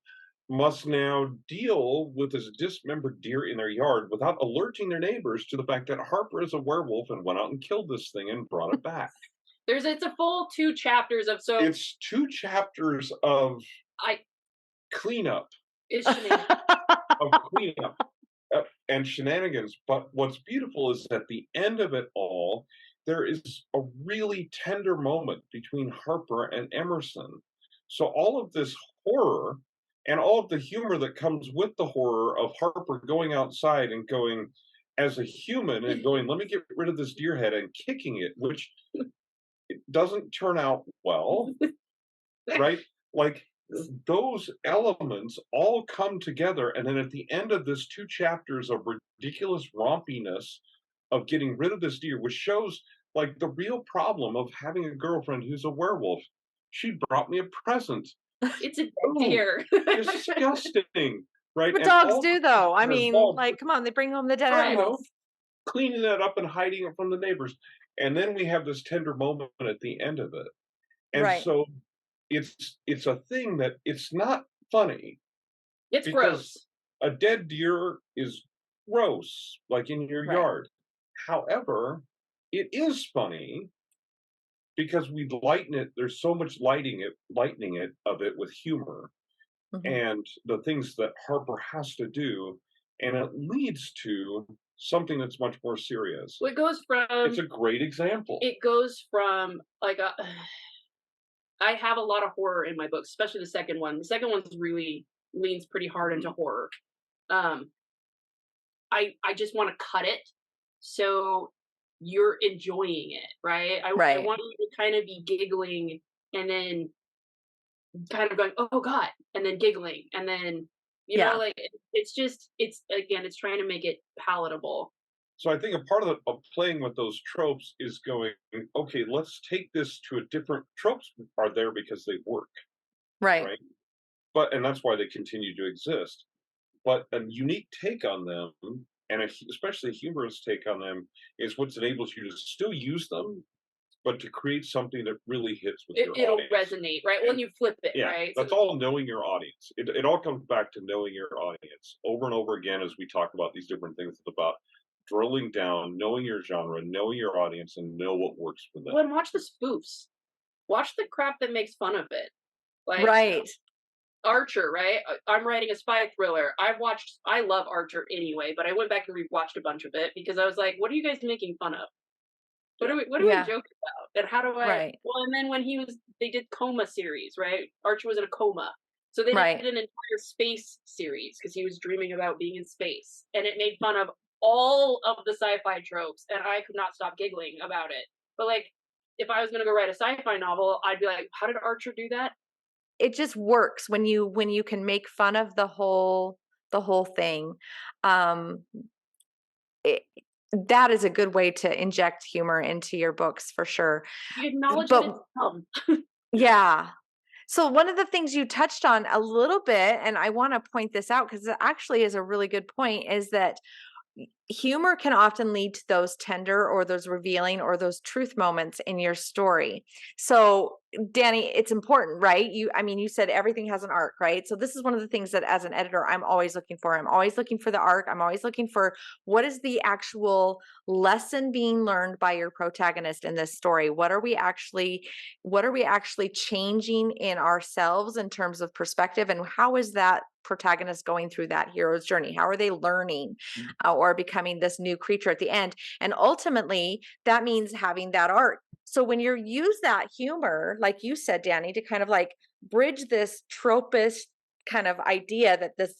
must now deal with this dismembered deer in their yard without alerting their neighbors to the fact that Harper is a werewolf and went out and killed this thing and brought it back. It's a full 2 chapters of It's 2 chapters of cleanup. It's of cleanup and shenanigans. But what's beautiful is at the end of it all, there is a really tender moment between Harper and Emerson. So all of this horror and all of the humor that comes with the horror of Harper going outside and going as a human and going, let me get rid of this deer head and kicking it, which it doesn't turn out well, right? Like those elements all come together. And then at the end of this 2 chapters of ridiculous rompiness of getting rid of this deer, which shows like the real problem of having a girlfriend who's a werewolf. She brought me a present. It's a Ooh, deer. disgusting, right? But And dogs all do the though. I things are mean, involved like, with, come on, they bring home the dead Right. animals. cleaning that up and hiding it from the neighbors. And then we have this tender moment at the end of it. And Right. so it's a thing that it's not funny It's because gross. a dead deer is gross, like in your Right. yard. However, it is funny because we lighten it. There's so much lightening it of it with humor Mhm. and the things that Harper has to do, and it leads to something that's much more serious. Well, it goes It's from a great example. like I have a lot of horror in my books, especially the second one. The second one's really leans pretty hard into horror. Um, I just want to cut it so you're enjoying it, right? I Right. want you to kind of be giggling and then kind of going, oh God, and then giggling. And then, you Yeah. know, like it's just, it's again, it's trying to make it palatable. So I think a part of playing with those tropes is going, okay, let's take this to a different tropes are there because they work, Right. right? But and that's why they continue to exist. But a unique take on them, and especially a humorous take on them, is what enables you to still use them, but to create something that really hits with your It'll audience. resonate, right? When you flip it, Yeah, right? that's all knowing your audience. It all comes back to knowing your audience over and over again as we talk about these different things. It's about drilling down, knowing your genre, knowing your audience, and know what works for them. Well, and watch the spoofs. Watch the crap that makes fun of it. Like Right. Archer, right? I'm writing a spy thriller. I love Archer anyway, but I went back and rewatched a bunch of it because I was like, what are you guys making fun of? What are we Yeah. joking about? And how do I Right. well and then when they did coma series, right? Archer was in a coma. So they Right. did an entire space series because he was dreaming about being in space. And it made fun of all of the sci-fi tropes, and I could not stop giggling about it. But like if I was gonna go write a sci-fi novel, I'd be like, how did Archer do that? It just works when you can make fun of the whole thing. Um, it, that is a good way to inject humor into your books for sure. You acknowledge But that it's dumb. yeah. So one of the things you touched on a little bit, and I want to point this out because it actually is a really good point, is that humor can often lead to those tender or those revealing or those truth moments in your story. So, Danny, it's important, right? I mean, you said everything has an arc, right? So this is one of the things that as an editor, I'm always looking for. I'm always looking for the arc. I'm always looking for what is the actual lesson being learned by your protagonist in this story? What are we actually changing in ourselves in terms of perspective, and how is that protagonist going through that hero's journey? How are they learning or becoming this new creature at the end? And ultimately, that means having that arc. So when you use that humor, like you said, Danny, to kind of like bridge this tropish kind of idea that this,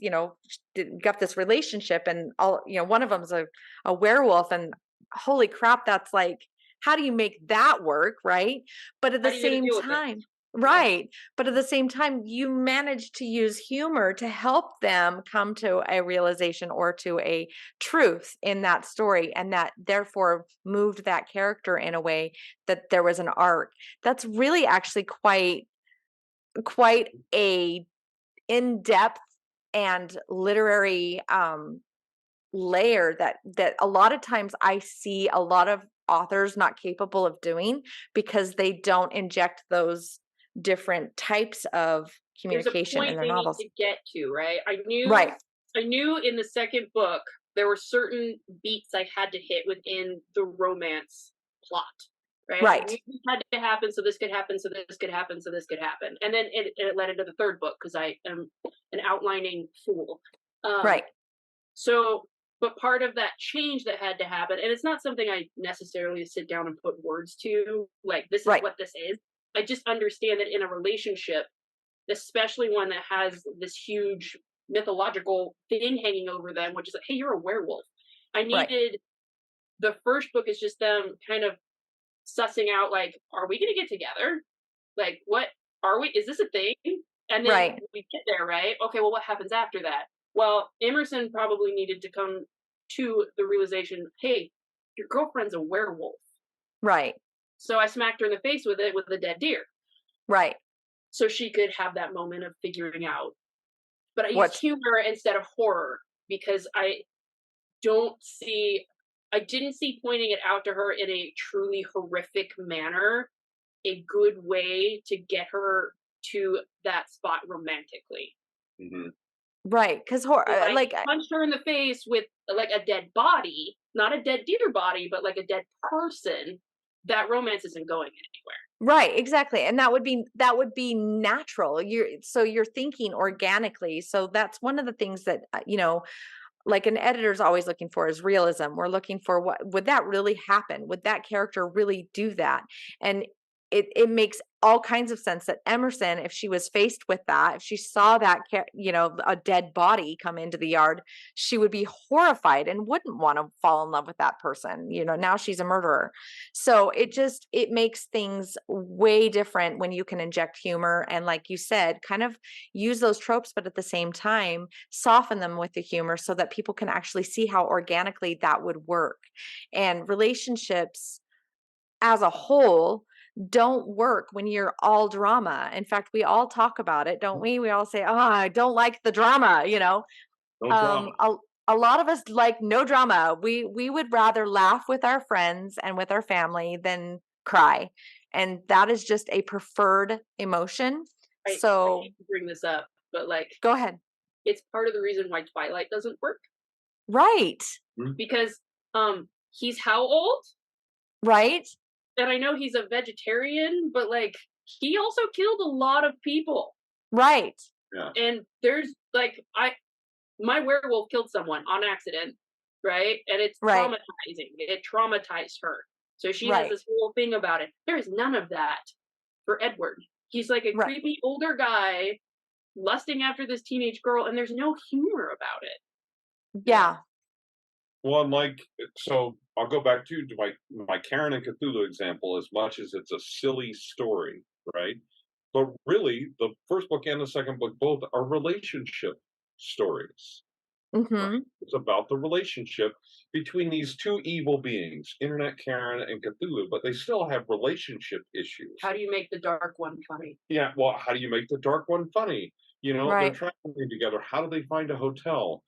got this relationship and all, one of them's a werewolf, and holy crap, that's like, how do you make that work? Right. But at the same time, right. But at the same time, you manage to use humor to help them come to a realization or to a truth in that story. And that therefore moved that character in a way that there was an arc. That's really actually quite a in-depth and literary layer that a lot of times I see a lot of authors not capable of doing because they don't inject those different types of communication in their novels. Need to get to, right? I knew in the second book there were certain beats I had to hit within the romance plot. Right. This had to happen, so this could happen, so this could happen, so this could happen. And then it led into the third book because I am an outlining fool. Right. So, but part of that change that had to happen, and it's not something I necessarily sit down and put words to, like, this is what this is. I just understand that in a relationship, especially one that has this huge mythological thing hanging over them, which is like, hey, you're a werewolf. I Right. needed the first book is just them kind of sussing out, like, are we going to get together? Like, what are we? Is this a thing? And then Right. we get there, right? Okay, well, what happens after that? Well, Emerson probably needed to come to the realization, hey, your girlfriend's a werewolf. Right. So I smacked her in the face with it with a dead deer. Right. So she could have that moment of figuring out. But I used What? humor instead of horror because I didn't see pointing it out to her in a truly horrific manner a good way to get her to that spot romantically. Mhm. Right. Because If I like punched her in the face with like a dead body, not a dead deer body, but like a dead person, that romance isn't going anywhere. right, exactly. And that would be natural. You're thinking organically. So that's one of the things that like an editor's always looking for is realism. We're looking for what would that really happen? Would that character really do that? And it makes all kinds of sense that Emerson, if she was faced with that, if she saw that a dead body come into the yard, she would be horrified and wouldn't want to fall in love with that person. Now she's a murderer. So it makes things way different when you can inject humor and, like you said, kind of use those tropes, but at the same time soften them with the humor so that people can actually see how organically that would work. And relationships as a whole don't work when you're all drama. In fact, we all talk about it, don't we? We all say, "Oh, I don't like the drama." No Um, drama. a, a lot of us like no drama. We would rather laugh with our friends and with our family than cry. And that is just a preferred emotion. I So hate to bring this up, but like go ahead. it's part of the reason why Twilight doesn't work Right. because he's how old? Right. And I know he's a vegetarian, but like he also killed a lot of people. Right. Yeah. And there's like my werewolf killed someone on accident, right? And it's Right. traumatizing. It traumatized her. So she has Right. this whole thing about it. There's none of that for Edward. He's like a Right. creepy older guy lusting after this teenage girl, and there's no humor about it. Yeah. Well, and so I'll go back to my Karen and Cthulhu example. As much as it's a silly story, right? But really, the first book and the second book both are relationship stories. Mm-hmm. It's about the relationship between these two evil beings, Internet Karen and Cthulhu, but they still have relationship issues. How do you make the dark one funny? Yeah, well, how do you make the dark one funny? They're Right. traveling together. How do they find a hotel?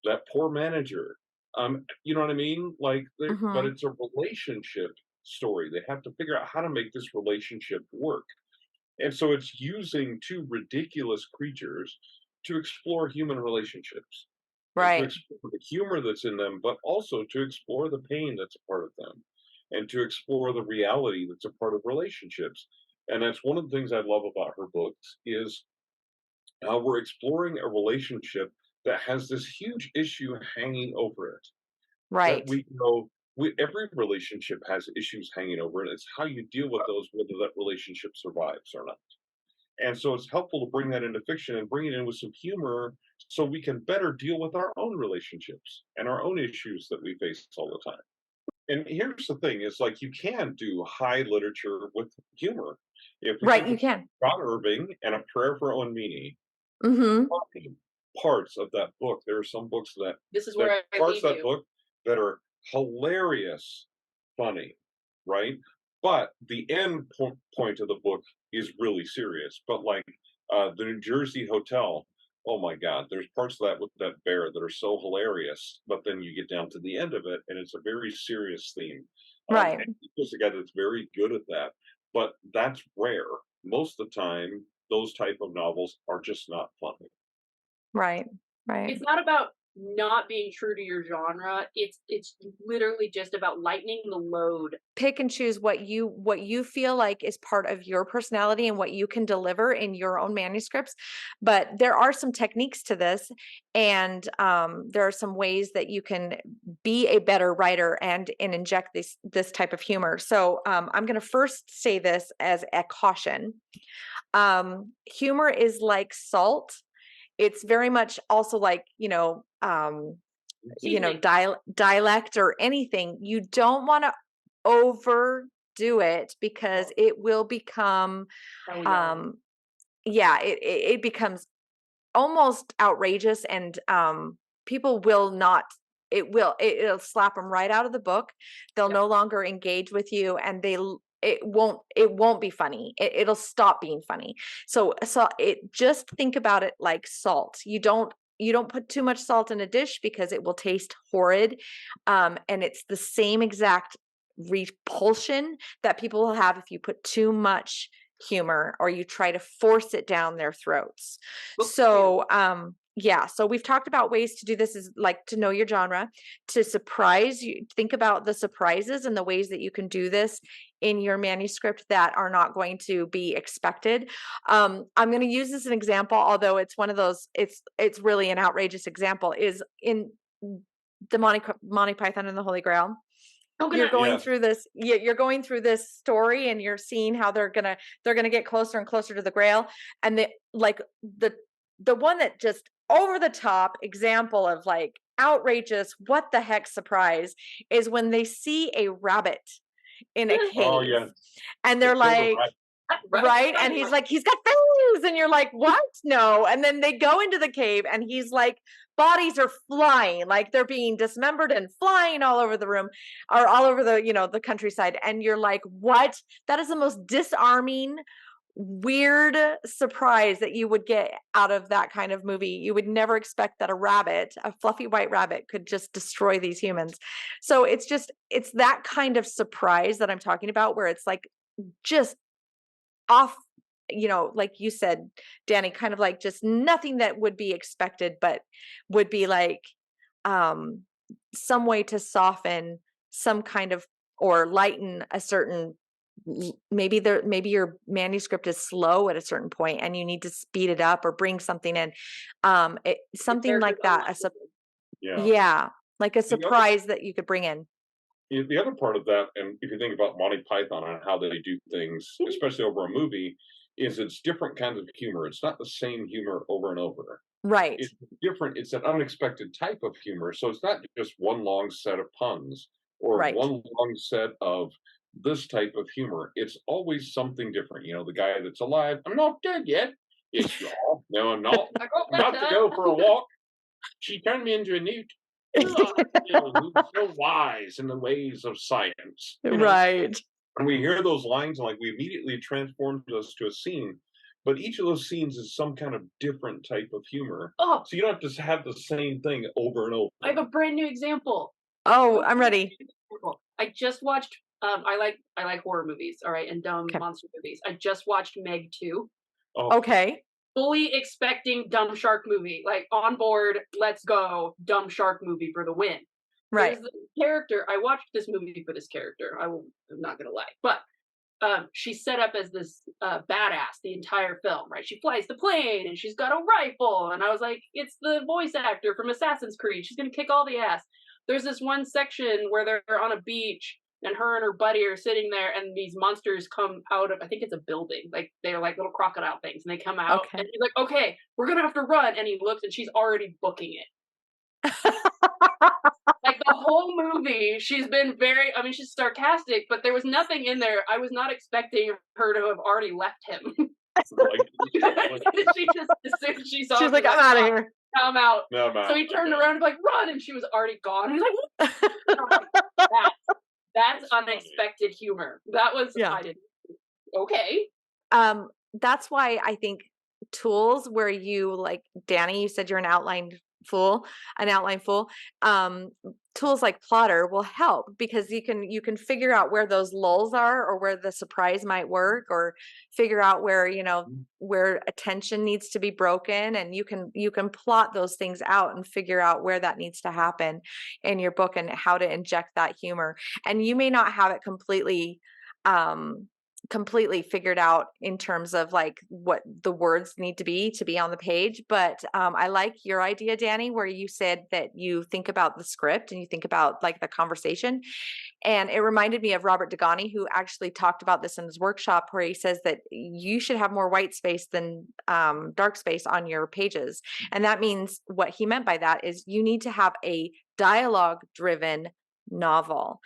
That poor manager. You know what I mean? But Mm-hmm. it's a relationship story. They have to figure out how to make this relationship work. And so it's using two ridiculous creatures to explore human relationships and to Right. explore the humor that's in them, but also to explore the pain that's a part of them and to explore the reality that's a part of relationships. And that's one of the things I love about her books is we're exploring a relationship that has this huge issue hanging over it that Right. we know every relationship has issues hanging over it. It's how you deal with those, whether that relationship survives or not. And so it's helpful to bring that into fiction and bring it in with some humor so we can better deal with our own relationships and our own issues that we face all the time. And here's the thing, it's like you can do high literature with humor. If we Right. think You of can. Scott Irving and A Prayer for Onmini, Mm-hmm. parts of that book, there are some books This is that where I parts leave of that you. book that are hilarious, funny, right? But the end point of the book is really serious. But the New Jersey Hotel, oh my God, there's parts of that with that bear that are so hilarious. But then you get down to the end of it, and it's a very serious theme. Right. And he puts a guy that's very good at that. But that's rare. Most of the time, those type of novels are just not funny. Right. Right. It's not about not being true to your genre. It's literally just about lightening the load. Pick and choose what you feel like is part of your personality and what you can deliver in your own manuscripts. But there are some techniques to this, and there are some ways that you can be a better writer and inject this type of humor. So I'm going to first say this as a caution. Humor is like salt. It's very much also like, Seasoning. dialect or anything. You don't want to overdo it because it will become, Oh, yeah. it becomes almost outrageous, and people will not, it'll slap them right out of the book. They'll Yep. no longer engage with you, and it won't be funny. It'll stop being funny. So just think about it like salt. You don't put too much salt in a dish because it will taste horrid. And it's the same exact repulsion that people will have if you put too much humor or you try to force it down their throats. Book So so we've talked about ways to do this, is like to know your genre, to surprise you. Think about the surprises and the ways that you can do this in your manuscript that are not going to be expected. I'm going to use this as an example, although it's one of those, it's really an outrageous example, is in the Monty Python and the Holy Grail. You're going through this, you're going through this story, and you're seeing how they're gonna get closer and closer to the Grail. And the one that just over the top example of like outrageous, what the heck surprise, is when they see a rabbit in a cave. Oh yeah. And they're like, right? And he's like, he's got fangs, and you're like, what? No. And then they go into the cave, and he's like, bodies are flying, like they're being dismembered and flying all over the room, or all over the the countryside. And you're like, what? That is the most disarming, weird surprise that you would get out of that kind of movie. You would never expect that a fluffy white rabbit, could just destroy these humans. So it's that kind of surprise that I'm talking about, where it's like just off, like you said, Danny, kind of like just nothing that would be expected, but would be like some way to soften some kind of, or lighten a certain, maybe your manuscript is slow at a certain point and you need to speed it up or bring something in, something like that. Like a surprise that you could bring in. The other part of that, and if you think about Monty Python and how they do things, especially over a movie, is it's different kinds of humor. It's not the same humor over and over. Right. It's different. It's an unexpected type of humor. So it's not just one long set of puns or one long set of this type of humor. It's always something different. The guy that's alive, I'm not dead yet. It's y'all. No, I'm not. I'm about to go for a walk. She turned me into a newt. Who's so wise in the ways of science. Right. And we hear those lines, and like we immediately transforms us to a scene. But each of those scenes is some kind of different type of humor. Oh, so you don't have to have the same thing over and over. I have a brand new example. Oh, I'm ready. I just watched. I like horror movies, all right, and dumb monster movies. I just watched Meg 2. Oh. Okay. Fully expecting dumb shark movie, like on board, let's go, dumb shark movie for the win. Right. There's this character. I watched this movie for this character. I'm not gonna lie, but she's set up as this badass the entire film, right? She flies the plane and she's got a rifle, and I was like, it's the voice actor from Assassin's Creed. She's gonna kick all the ass. There's this one section where they're on a beach, and her and her buddy are sitting there, and these monsters come out of, I think it's a building, like they're like little crocodile things, and they come out, and he's like, okay, we're gonna have to run, and he looks, and she's already booking it. Like the whole movie, she's been she's sarcastic, but there was nothing in there. I was not expecting her to have already left him. She just, as soon as she saw she's like, I'm out of here. I'm out. No, I'm out. So he turned around and like, run, and she was already gone. He's like, that's unexpected humor. That was, I didn't, okay. That's why I think tools where you, like Danny, you said you're an outline fool. Tools like Plotter will help, because you can figure out where those lulls are, or where the surprise might work, or figure out where, where attention needs to be broken, and you can plot those things out and figure out where that needs to happen in your book and how to inject that humor. And you may not have it completely completely figured out in terms of like what the words need to be on the page. But I like your idea, Danny, where you said that you think about the script and you think about like the conversation. And it reminded me of Robert Degani, who actually talked about this in his workshop, where he says that you should have more white space than dark space on your pages. And that means, what he meant by that is you need to have a dialogue driven novel,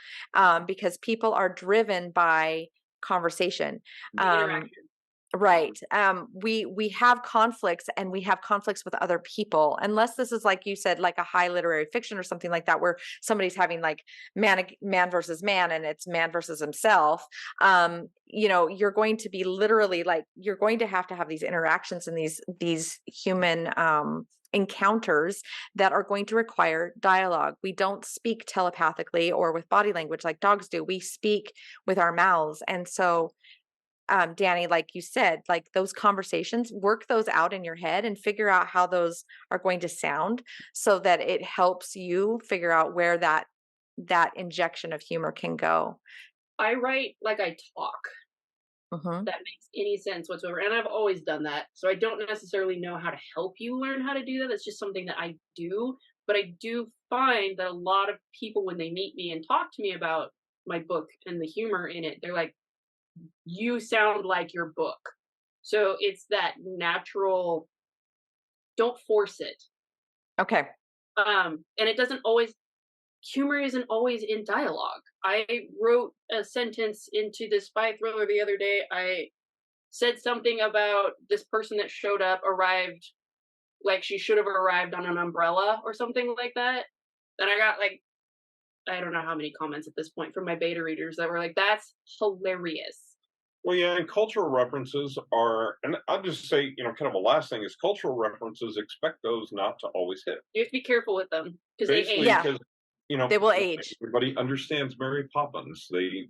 because people are driven by conversation. The interaction. Right. We have conflicts, and we have conflicts with other people, unless this is, like you said, like a high literary fiction or something like that, where somebody's having like man versus man, and it's man versus himself. You're going to be literally like, you're going to have these interactions and these human encounters that are going to require dialogue. We don't speak telepathically or with body language like dogs do. We speak with our mouths. And so Danny, like you said, like those conversations, work those out in your head and figure out how those are going to sound, so that it helps you figure out where that injection of humor can go. I write like I talk. Mm-hmm. That makes any sense whatsoever. And I've always done that. So I don't necessarily know how to help you learn how to do that. It's just something that I do. But I do find that a lot of people, when they meet me and talk to me about my book and the humor in it, they're like, you sound like your book. So it's that natural, don't force it. Okay. And it doesn't always, humor isn't always in dialogue. I wrote a sentence into this spy thriller the other day. I said something about this person that showed up arrived like she should have arrived on an umbrella or something like that. And I got like, I don't know how many comments at this point from my beta readers that were like, that's hilarious. Well, yeah, and cultural references are, and I'll just say, kind of a last thing is cultural references, expect those not to always hit. You have to be careful with them because they Basically, age. Yeah. because, They will age. Everybody understands Mary Poppins. They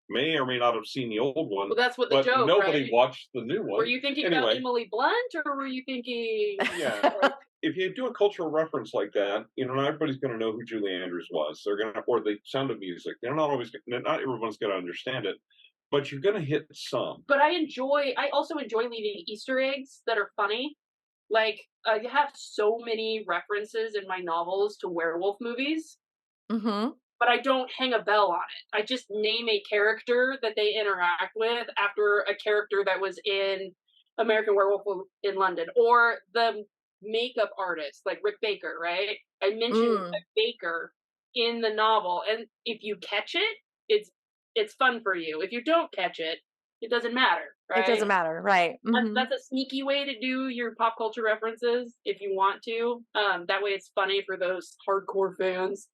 may or may not have seen the old one, Well, that's what the but joke, nobody right? watched the new one. Were you thinking about Anyway. Emily Blunt, or were you thinking? Yeah. If you do a cultural reference like that, not everybody's going to know who Julie Andrews was. They're going to, or the Sound of Music. They're not always, not everyone's going to understand it, but you're going to hit some. But I also enjoy leaving Easter eggs that are funny. Like, I have so many references in my novels to werewolf movies, Mm-hmm. but I don't hang a bell on it. I just name a character that they interact with after a character that was in American Werewolf in London, or the makeup artist, like Rick Baker, right? I mentioned Rick Baker in the novel, and if you catch it, it's fun for you. If you don't catch it, it doesn't matter, right? It doesn't matter, right? Mm-hmm. That's a sneaky way to do your pop culture references if you want to. That way it's funny for those hardcore fans.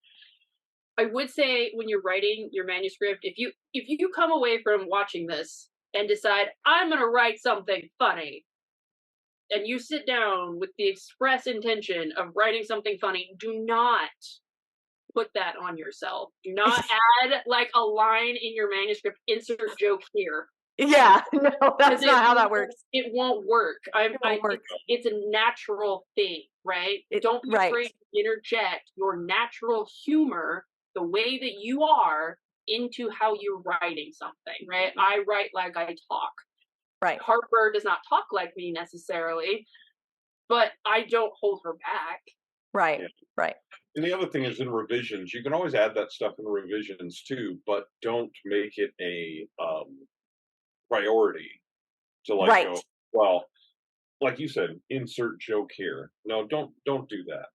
I would say when you're writing your manuscript, if you come away from watching this and decide, I'm going to write something funny, and you sit down with the express intention of writing something funny, do not put that on yourself. Do not add like a line in your manuscript, insert joke here. Yeah, no, that's not how that works. It won't work. It's a natural thing, right? Don't be afraid to interject your natural humor, the way that you are, into how you're writing something, right? I write like I talk. Right. Harper does not talk like me necessarily, but I don't hold her back. Right, right. And the other thing is, in revisions, you can always add that stuff in revisions too, but don't make it a priority to like go, well, like you said, insert joke here. No, don't do that.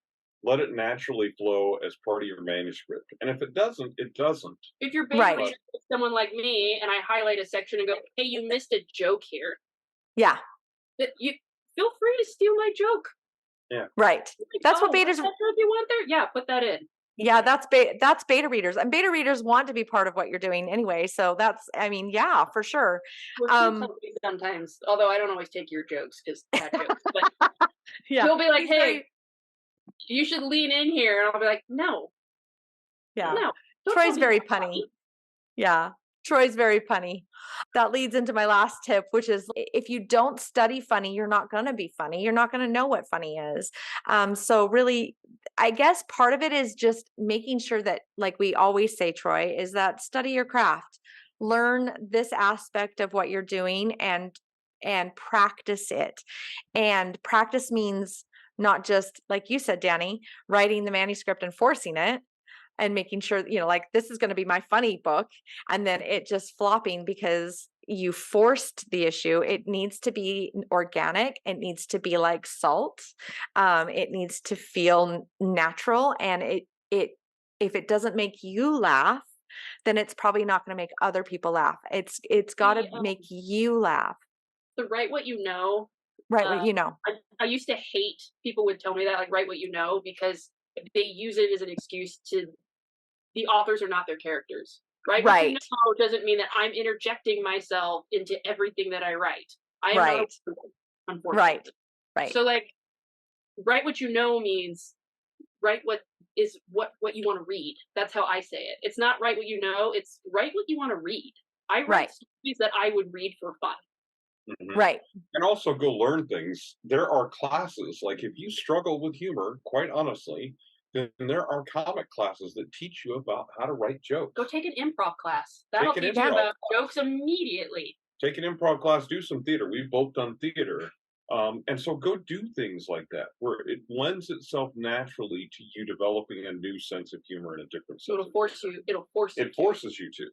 Let it naturally flow as part of your manuscript. And if it doesn't, it doesn't. If you're basically someone like me and I highlight a section and go, hey, you missed a joke here. Yeah. You feel free to steal my joke. Yeah. Right. Like, That's what betas. That's what you want there? Yeah, put that in. Yeah, that's beta readers, and beta readers want to be part of what you're doing anyway. So yeah, for sure. Sometimes, although I don't always take your jokes because bad jokes, but yeah, you'll be like, hey, you should lean in here, and I'll be like, no. Yeah. No. Troy's very punny. Yeah. Troy's very punny. That leads into my last tip, which is if you don't study funny, you're not going to be funny. You're not going to know what funny is. So really, I guess part of it is just making sure that, like we always say, Troy, is that study your craft. learn this aspect of what you're doing and practice it. And practice means not just, like you said, Danny, writing the manuscript and forcing it and making sure, like, this is going to be my funny book, and then it just flopping because you forced the issue. It needs to be organic. It needs to be like salt. It needs to feel natural. And it if it doesn't make you laugh, then it's probably not going to make other people laugh. It's got to make you laugh. The write what you know. Right, what you know. I used to hate people would tell me that, like, write what you know, because they use it as an excuse to, the authors are not their characters. Right? What you know doesn't mean that I'm interjecting myself into everything that I write. I am not a person, unfortunately. Right. So, like, write what you know means write what you want to read. That's how I say it. It's not write what you know, it's write what you want to read. I write stories that I would read for fun. Mm-hmm. Right. And also go learn things. There are classes, like if you struggle with humor, quite honestly, then there are comic classes that teach you about how to write jokes. Go take an improv class. That'll teach you about jokes immediately. Take an improv class, do some theater. We've both done theater. And so go do things like that, where it lends itself naturally to you developing a new sense of humor and a different sense. It forces you to.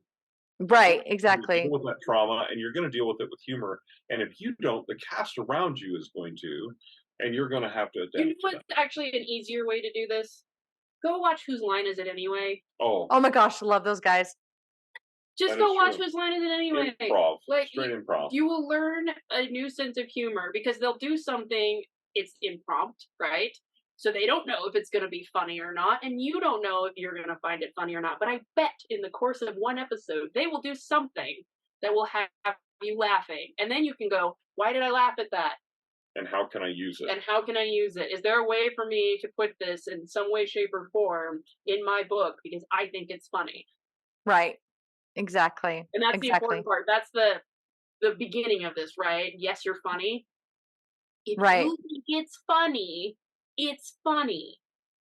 Right, exactly. Deal with that trauma, and you're going to deal with it with humor. And if you don't, the cast around you is going to, and you're going to have to adapt. You know what's actually an easier way to do this? Go watch Whose Line Is It Anyway? Oh my gosh, I love those guys. Just go watch Whose Line Is It Anyway? Improv. Like, straight improv. You will learn a new sense of humor because they'll do something, it's impromptu, right? So they don't know if it's going to be funny or not, and you don't know if you're going to find it funny or not. But I bet in the course of one episode, they will do something that will have you laughing. And then you can go, why did I laugh at that? And how can I use it? And how can I use it? Is there a way for me to put this in some way, shape, or form in my book because I think it's funny? Right. Exactly. And that's the important part. That's the beginning of this, right? Yes, you're funny. If you think it's funny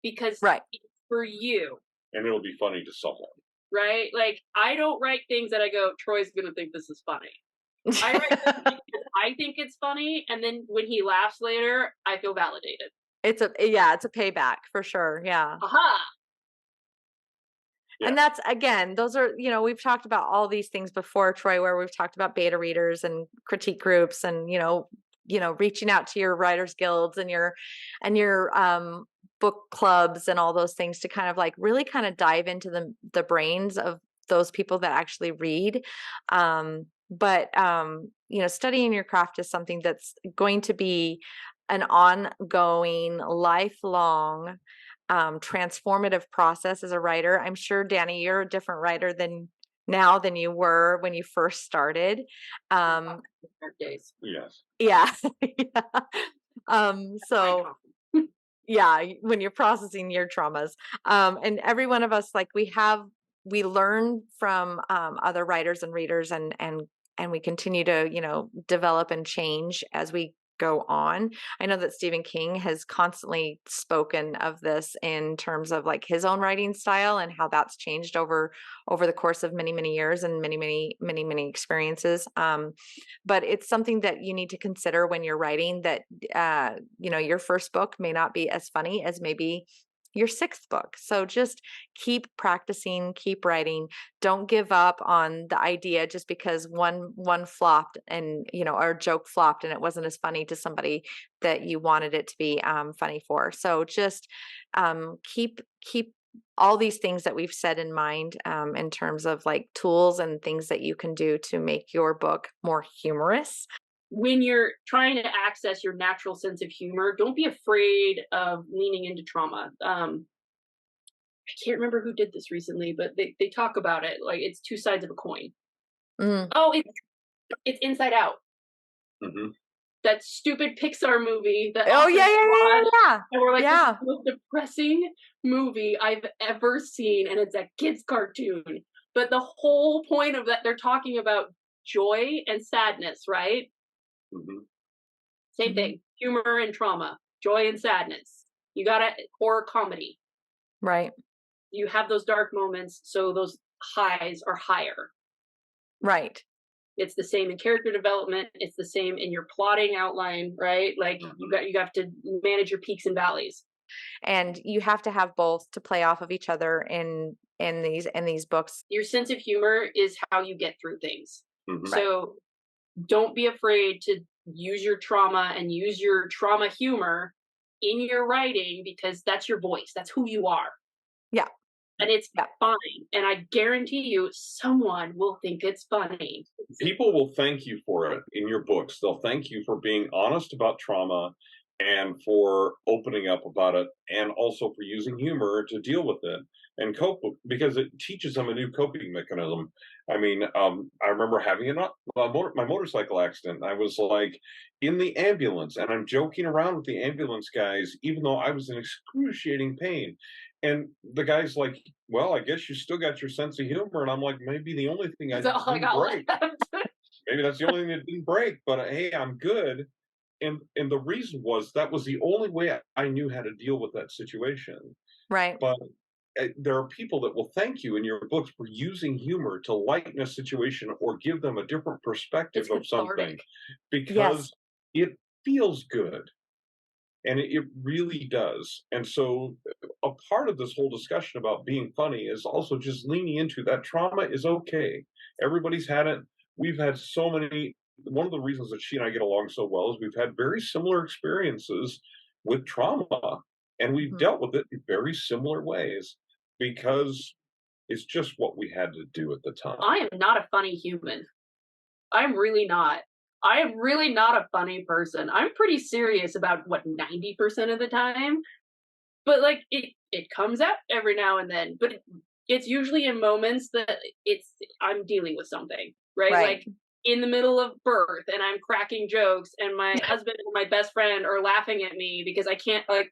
because it's for you. And it'll be funny to someone. Right? Like, I don't write things that I go, Troy's going to think this is funny. I write things because I think it's funny, and then when he laughs later, I feel validated. It's a payback for sure. Yeah. Aha. Yeah. And that's, again, those are, we've talked about all these things before, Troy, where we've talked about beta readers and critique groups and, reaching out to your writers guilds and your book clubs and all those things to kind of like really kind of dive into the brains of those people that actually read. But studying your craft is something that's going to be an ongoing, lifelong, transformative process as a writer. I'm sure, Danny, you're a different writer than you were when you first started. Yes. Yeah. So yeah, when you're processing your traumas, and every one of us, like we learn from other writers and readers, and we continue to develop and change as we go on. I know that Stephen King has constantly spoken of this in terms of like his own writing style and how that's changed over the course of many, many years and many experiences. But it's something that you need to consider when you're writing, that your first book may not be as funny as maybe your sixth book. So just keep practicing, keep writing. Don't give up on the idea just because one flopped and, or a joke flopped and it wasn't as funny to somebody that you wanted it to be funny for. So just keep all these things that we've said in mind in terms of like tools and things that you can do to make your book more humorous. When you're trying to access your natural sense of humor, don't be afraid of leaning into trauma. I can't remember who did this recently, but they talk about it like it's two sides of a coin. Oh, it's Inside Out. Mm-hmm. That stupid Pixar movie. Yeah. And we're like, this is the most depressing movie I've ever seen, and it's a kid's cartoon. But the whole point of that, they're talking about joy and sadness, right? Mm-hmm. Same thing. Humor and trauma, joy and sadness. You got horror comedy. Right. You have those dark moments, so those highs are higher. Right. It's the same in character development. It's the same in your plotting outline, right? Like you have to manage your peaks and valleys. And you have to have both to play off of each other in these books. Your sense of humor is how you get through things. Mhm. So don't be afraid to use your trauma and use your trauma humor in your writing, because that's your voice. That's who you are. Yeah. And it's Yeah. fine. And I guarantee you, someone will think it's funny. People will thank you for it in your books. They'll thank you for being honest about trauma and for opening up about it, and also for using humor to deal with it and cope with, because it teaches them a new coping mechanism. I mean, I remember having my motorcycle accident. I was like in the ambulance, and I'm joking around with the ambulance guys, even though I was in excruciating pain. And the guy's like, "Well, I guess you still got your sense of humor." And I'm like, "Maybe the only thing I That's all I didn't got break. left. Maybe that's the only thing that didn't break. But hey, I'm good." And the reason was that was the only way I knew how to deal with that situation. Right. But there are people that will thank you in your books for using humor to lighten a situation or give them a different perspective It's of something, cathartic. because it feels good. And it really does. And so a part of this whole discussion about being funny is also just leaning into that trauma is okay. Everybody's had it. We've had so many. One of the reasons that she and I get along so well is we've had very similar experiences with trauma, and we've Mhm. dealt with it in very similar ways, because it's just what we had to do at the time. I am not a funny human. I'm really not. I am really not a funny person. I'm pretty serious about 90% of the time. But like it comes out every now and then. But it's usually in moments that I'm dealing with something, right? Right. Like in the middle of birth, and I'm cracking jokes, and my husband and my best friend are laughing at me because I can't, like,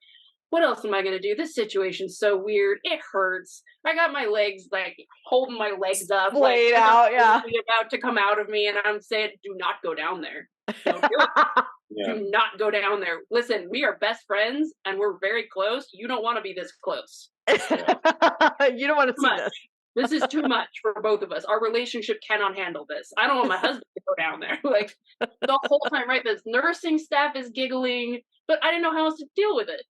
what else am I going to do? This situation's so weird. It hurts. I got my legs, like, holding my legs up, like, Splayed there's a out, yeah. baby about to come out of me, and I'm saying, do not go down there. Don't do it. Yeah. Do not go down there. Listen, we are best friends and we're very close. You don't want to be this close. You don't want to Too see much. this. This is too much for both of us. Our relationship cannot handle this. I don't want my husband to go down there. Like the whole time, right? This nursing staff is giggling, but I didn't know how else to deal with it.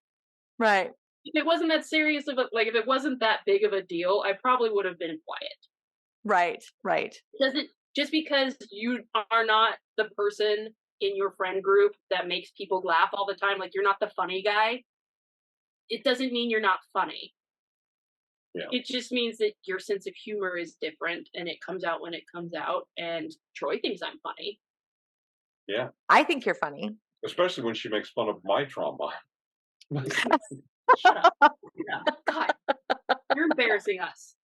Right. If it wasn't that serious of a, like, if it wasn't that big of a deal, I probably would have been quiet. Right. Right. Doesn't, just because you are not the person in your friend group that makes people laugh all the time, like you're not the funny guy, it doesn't mean you're not funny. Yeah. It just means that your sense of humor is different and it comes out when it comes out. And Troy thinks I'm funny. Yeah. I think you're funny. Especially when she makes fun of my trauma. Shut up. Yeah. God, you're embarrassing us.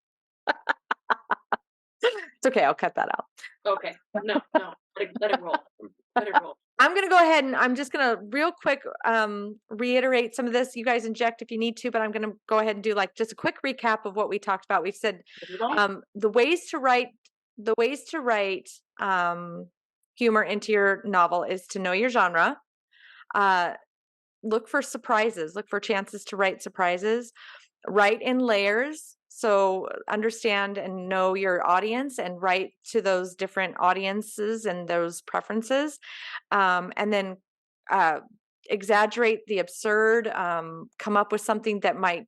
It's okay. I'll cut that out. Okay. No. Let it roll. Let it roll. I'm going to go ahead and I'm just going to real quick reiterate some of this. You guys inject if you need to, but I'm going to go ahead and do like just a quick recap of what we talked about. We said the ways to write humor into your novel is to know your genre. Look for surprises, look for chances to write surprises, write in layers. So understand and know your audience and write to those different audiences and those preferences. And then exaggerate the absurd, come up with something that might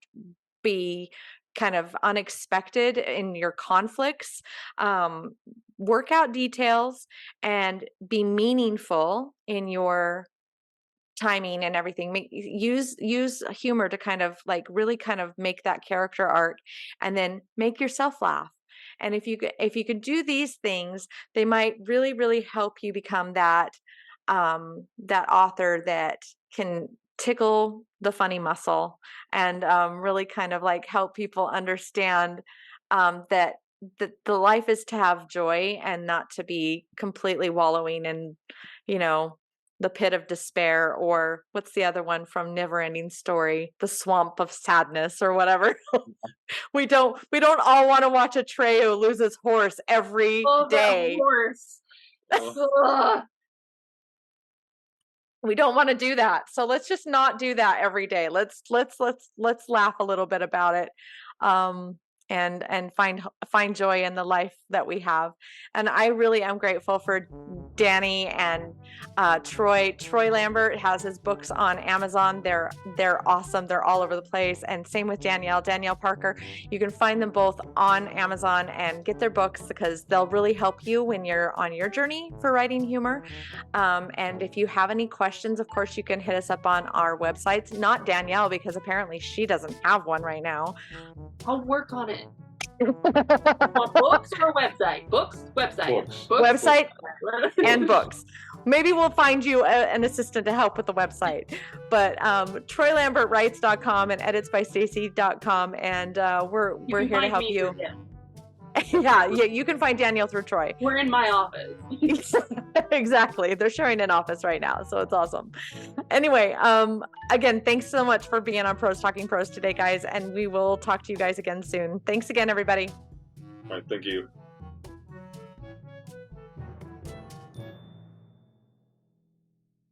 be kind of unexpected in your conflicts, work out details and be meaningful in your timing and everything. Use humor to kind of like really kind of make that character arc, and then make yourself laugh. And if you could do these things, they might really help you become that author that can tickle the funny muscle and really kind of like help people understand that the life is to have joy and not to be completely wallowing in, the pit of despair, or what's the other one from Never Ending Story, the swamp of sadness or whatever. we don't all want to watch a Trejo lose his horse every day. Horse. We don't want to do that. So let's just not do that every day. Let's laugh a little bit about it. and find joy in the life that we have. And I really am grateful for Danny and Troy Lambert has his books on Amazon. They're awesome. They're all over the place. And same with Danielle Parker. You can find them both on Amazon and get their books because they'll really help you when you're on your journey for writing humor. And if you have any questions, of course, you can hit us up on our websites. Not Danielle, because apparently she doesn't have one right now. I'll work on it. Books or website? Website. Website and books. Maybe we'll find you an assistant to help with the website. But TroyLambertWrites.com and editsbystacey.com, and we're here to help you. Yeah, you can find Danielle through Troy. We're in my office. Exactly. They're sharing an office right now, so it's awesome. Anyway, again, thanks so much for being on Prose Talking Prose today, guys, and we will talk to you guys again soon. Thanks again, everybody. All right, thank you.